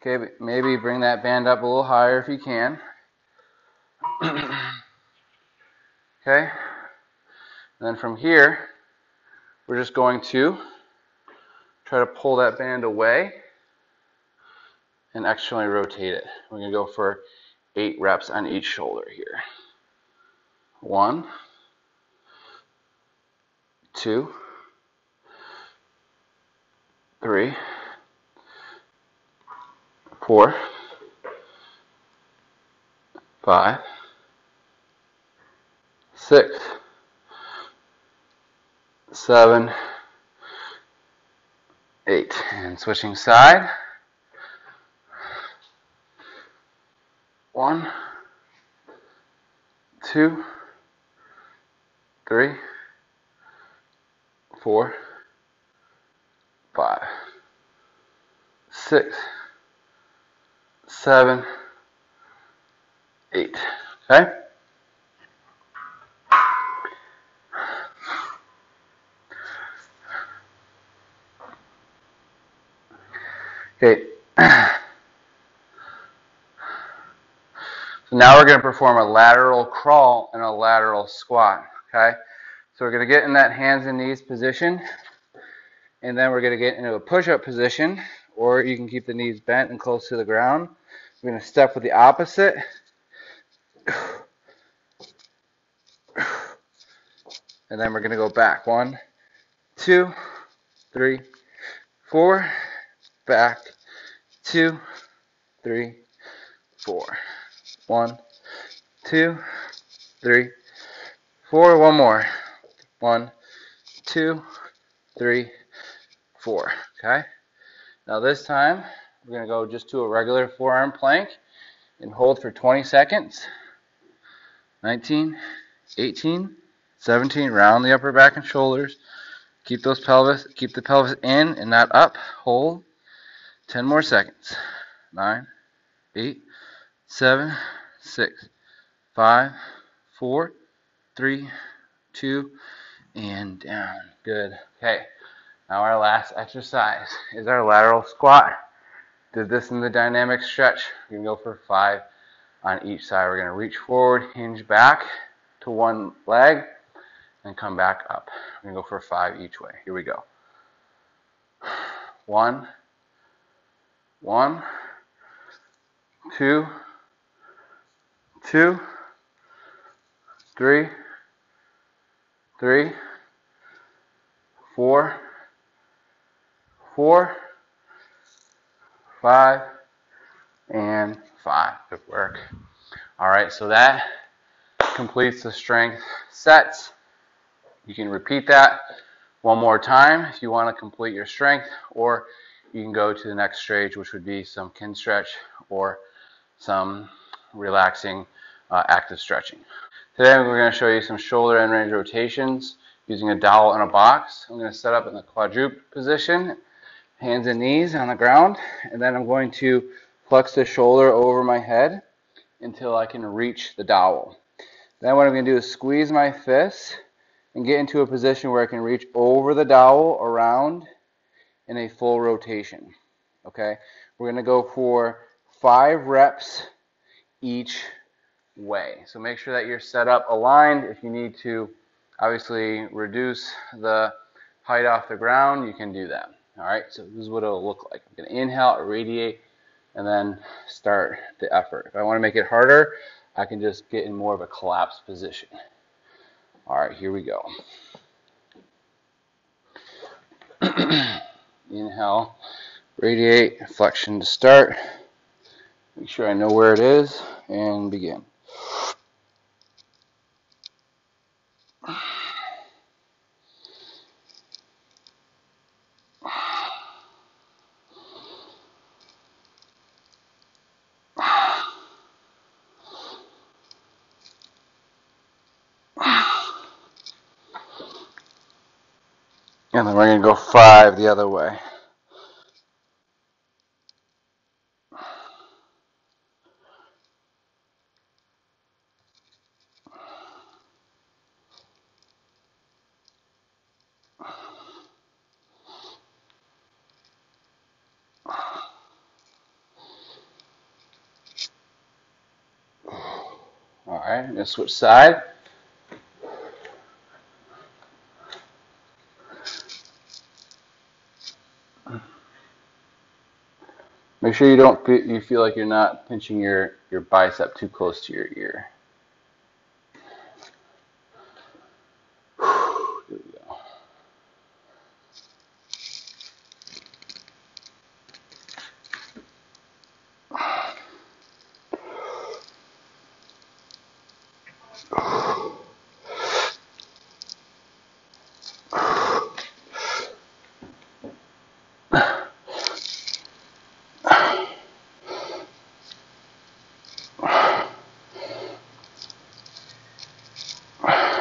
Okay, maybe bring that band up a little higher if you can. Okay. And then from here, we're just going to try to pull that band away and externally rotate it. We're going to go for 8 reps on each shoulder here. 1, 2, 3, 4, 5, 6, 7, 8. And switching side. 1, 2, 3, 4, 5, 6, 7, 8. Okay? Okay. So now we're going to perform a lateral crawl and a lateral squat. Okay? So we're going to get in that hands and knees position, and then we're going to get into a push-up position, or you can keep the knees bent and close to the ground. We're going to step with the opposite. And then we're going to go back. 1, 2, 3, 4. Back. 2, 3, 4. 1, 2, 3, 4. One more. 1, 2, 3, 4. Okay? Now this time, we're going to go just to a regular forearm plank and hold for 20 seconds. 19, 18, 17. Round the upper back and shoulders. Keep the pelvis in and not up. Hold. 10 more seconds. 9, 8, 7, 6, 5, 4, 3, 2, and down. Good. Okay. Now our last exercise is our lateral squat. Did this in the dynamic stretch. We're going to go for 5 on each side. We're going to reach forward, hinge back to one leg, and come back up. We're going to go for 5 each way. Here we go. 1, 1, 2, 2, 3, 3, 4, 4, 5, and 5. Good work. All right, so that completes the strength sets. You can repeat that one more time if you want to complete your strength, or you can go to the next stage, which would be some kin stretch or some relaxing active stretching. Today we're going to show you some shoulder end range rotations using a dowel and a box. I'm going to set up in the quadruped position, hands and knees on the ground, and then I'm going to flex the shoulder over my head until I can reach the dowel. Then what I'm going to do is squeeze my fists and get into a position where I can reach over the dowel around in a full rotation. Okay, we're going to go for 5 reps each way. So make sure that you're set up aligned. If you need to obviously reduce the height off the ground, you can do that. All right, so this is what it'll look like. I'm going to inhale, irradiate, and then start the effort. If I want to make it harder, I can just get in more of a collapsed position. All right, here we go. Inhale, radiate, flexion to start. Make sure I know where it is, and begin. And then we're going to go 5 the other way. All right, I'm going to switch side. Make sure you feel like you're not pinching your bicep too close to your ear. Here we go.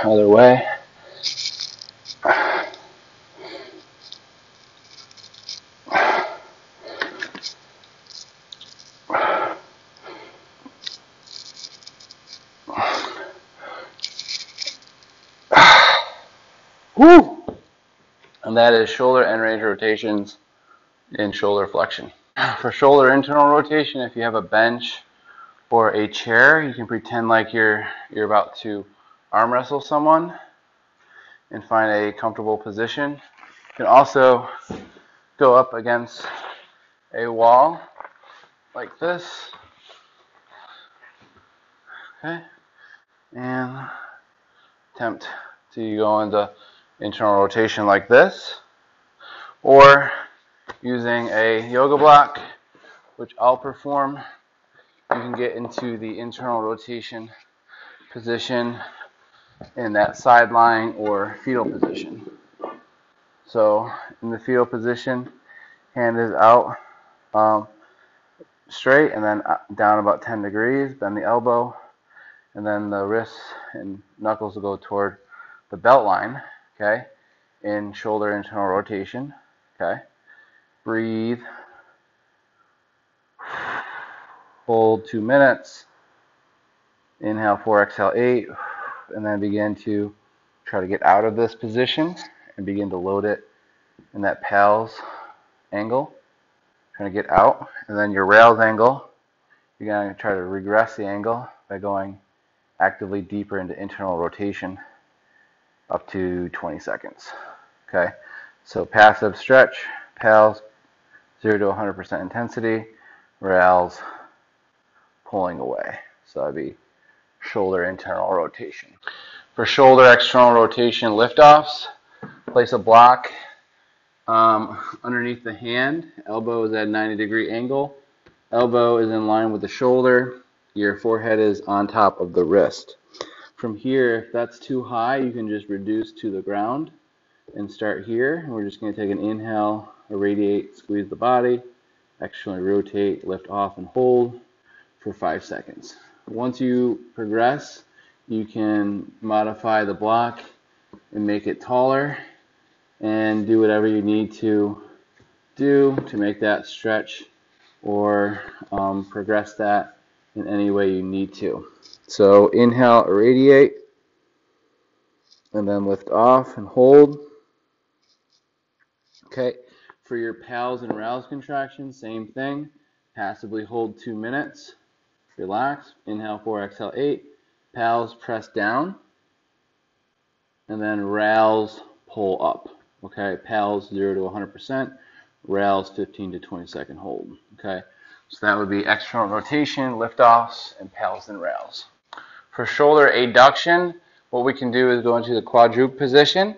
Other way. Woo! And that is shoulder end range rotations in shoulder flexion. For shoulder internal rotation, if you have a bench or a chair, you can pretend like you're about to arm wrestle someone and find a comfortable position. You can also go up against a wall like this, okay, and attempt to go into internal rotation like this, or using a yoga block, which I'll perform, you can get into the internal rotation position in that sideline or fetal position. So in the fetal position, hand is out straight and then down about 10 degrees, bend the elbow, and then the wrists and knuckles will go toward the belt line, okay, in shoulder internal rotation, okay. Breathe. Hold 2 minutes. Inhale 4, exhale 8, and then begin to try to get out of this position and begin to load it in that PALS angle. Trying to get out, and then your rails angle, you're going to try to regress the angle by going actively deeper into internal rotation up to 20 seconds. Okay, so passive stretch, PALS, 0 to 100% intensity, rails pulling away. So that'd be shoulder internal rotation. For shoulder external rotation liftoffs, place a block underneath the hand. Elbow is at a 90-degree angle. Elbow is in line with the shoulder. Your forehead is on top of the wrist. From here, if that's too high, you can just reduce to the ground and start here. We're just going to take an inhale, irradiate, squeeze the body, externally rotate, lift off, and hold for 5 seconds. Once you progress, you can modify the block and make it taller and do whatever you need to do to make that stretch or progress that in any way you need to. So inhale, irradiate, and then lift off and hold. Okay, for your pals and rouse contractions, same thing. Passively hold 2 minutes. Relax. Inhale 4, exhale 8. Pals press down, and then rouse pull up. Okay, pals 0 to 100%. Rouse 15 to 20 second hold. Okay, so that would be external rotation, liftoffs, and pals and rouse. For shoulder adduction, what we can do is go into the quadruped position,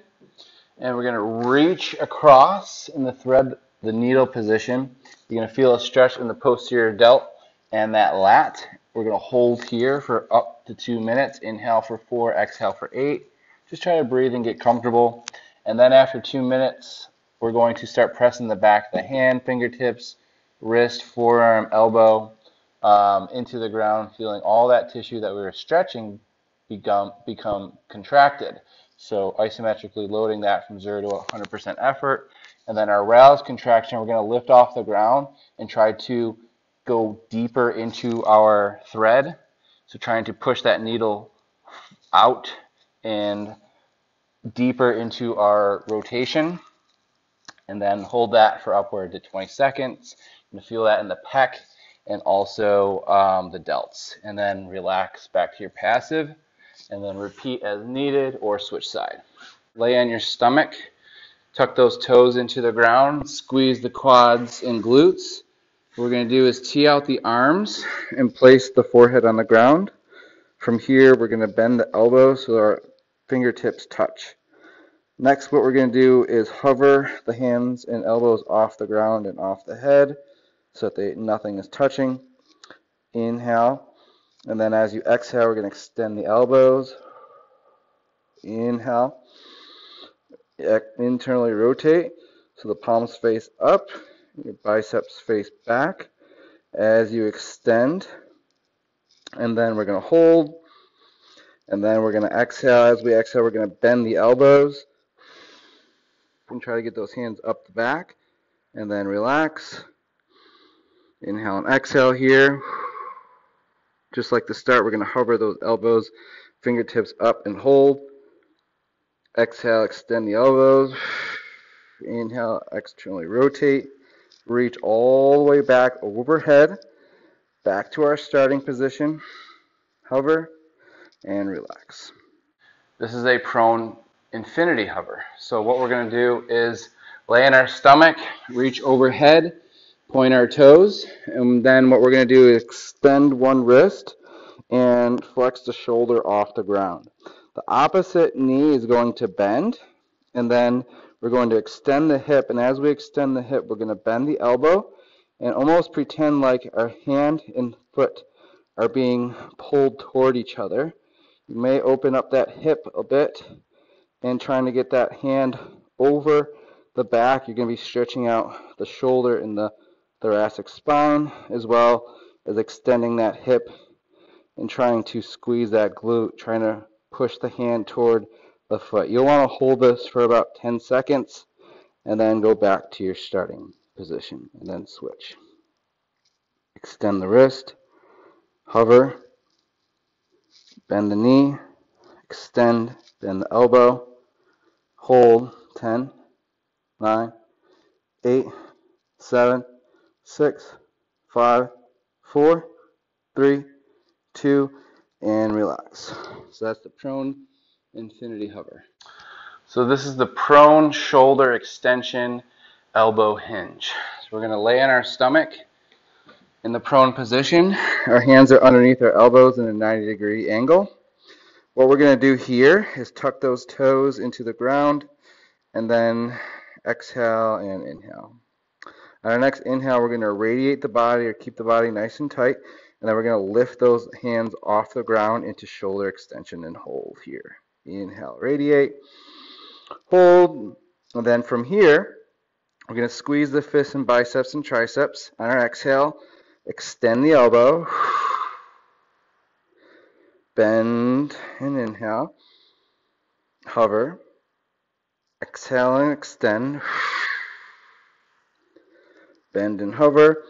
and we're going to reach across in the thread, the needle position. You're going to feel a stretch in the posterior delt and that lat. We're going to hold here for up to 2 minutes. Inhale for 4, exhale for 8. Just try to breathe and get comfortable. And then after 2 minutes, we're going to start pressing the back of the hand, fingertips, wrist, forearm, elbow into the ground, feeling all that tissue that we were stretching become contracted. So isometrically loading that from 0 to 100% effort. And then our rouse contraction, we're going to lift off the ground and try to go deeper into our thread. So trying to push that needle out and deeper into our rotation. And then hold that for upward to 20 seconds. You can feel that in the pec and also the delts. And then relax back to your passive. And then repeat as needed or switch side. Lay on your stomach, tuck those toes into the ground, squeeze the quads and glutes. What we're going to do is tee out the arms and place the forehead on the ground. From here, we're going to bend the elbows so our fingertips touch. Next, what we're going to do is hover the hands and elbows off the ground and off the head so that nothing is touching. Inhale. And then as you exhale, we're going to extend the elbows. Inhale. Internally rotate so the palms face up, your biceps face back as you extend. And then we're going to hold. And then we're going to exhale. As we exhale, we're going to bend the elbows and try to get those hands up the back. And then relax. Inhale and exhale here. Just like the start, we're going to hover those elbows, fingertips up and hold. Exhale, extend the elbows. Inhale, externally rotate. Reach all the way back overhead. Back to our starting position. Hover and relax. This is a prone infinity hover. So what we're going to do is lay on our stomach, reach overhead, point our toes, and then what we're going to do is extend one wrist and flex the shoulder off the ground. The opposite knee is going to bend, and then we're going to extend the hip, and as we extend the hip, we're going to bend the elbow and almost pretend like our hand and foot are being pulled toward each other. You may open up that hip a bit and trying to get that hand over the back. You're going to be stretching out the shoulder and the thoracic spine, as well as extending that hip and trying to squeeze that glute, trying to push the hand toward the foot. You'll want to hold this for about 10 seconds and then go back to your starting position and then switch. Extend the wrist, hover, bend the knee, extend, bend the elbow, hold 10, 9, 8, 7, 6, 5, 4, 3, 2, and relax. So that's the prone infinity hover. So this is the prone shoulder extension elbow hinge. So we're going to lay on our stomach in the prone position. Our hands are underneath our elbows in a 90-degree angle. What we're going to do here is tuck those toes into the ground and then exhale and inhale. On our next inhale, we're going to radiate the body or keep the body nice and tight. And then we're going to lift those hands off the ground into shoulder extension and hold here. Inhale, radiate, hold. And then from here, we're going to squeeze the fists and biceps and triceps. On our exhale, extend the elbow. Bend and inhale. Hover. Exhale and extend. Bend and hover.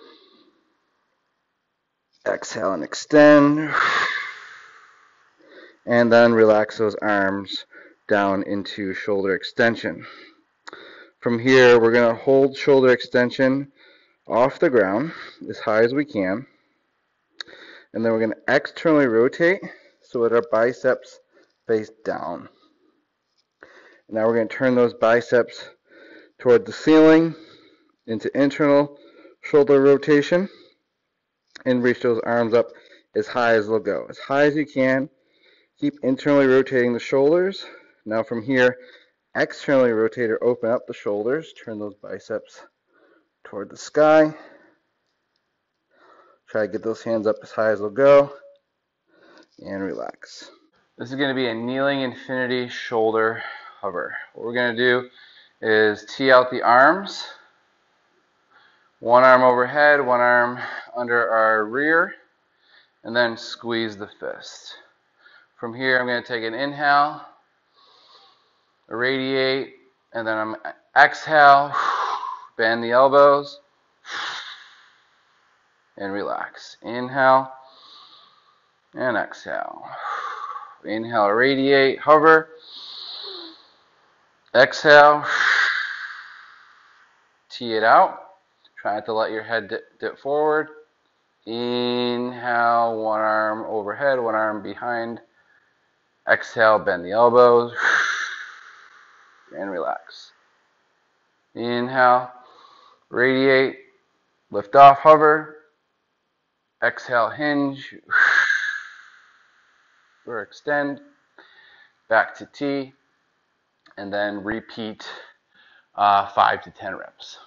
Exhale and extend. And then relax those arms down into shoulder extension. From here, we're going to hold shoulder extension off the ground as high as we can. And then we're going to externally rotate so that our biceps face down. Now we're going to turn those biceps toward the ceiling into internal shoulder rotation and reach those arms up as high as they'll go. As high as you can. Keep internally rotating the shoulders. Now from here, externally rotate or open up the shoulders. Turn those biceps toward the sky. Try to get those hands up as high as they'll go. And relax. This is going to be a kneeling infinity shoulder hover. What we're going to do is tee out the arms. One arm overhead, one arm under our rear, and then squeeze the fist. From here, I'm going to take an inhale, irradiate, and then I'm exhale, bend the elbows, and relax. Inhale, and exhale. Inhale, irradiate, hover, exhale, tee it out. Try not to let your head dip forward. Inhale, one arm overhead, one arm behind. Exhale, bend the elbows and relax. Inhale, radiate, lift off, hover. Exhale, hinge or extend. Back to T, and then repeat 5 to 10 reps.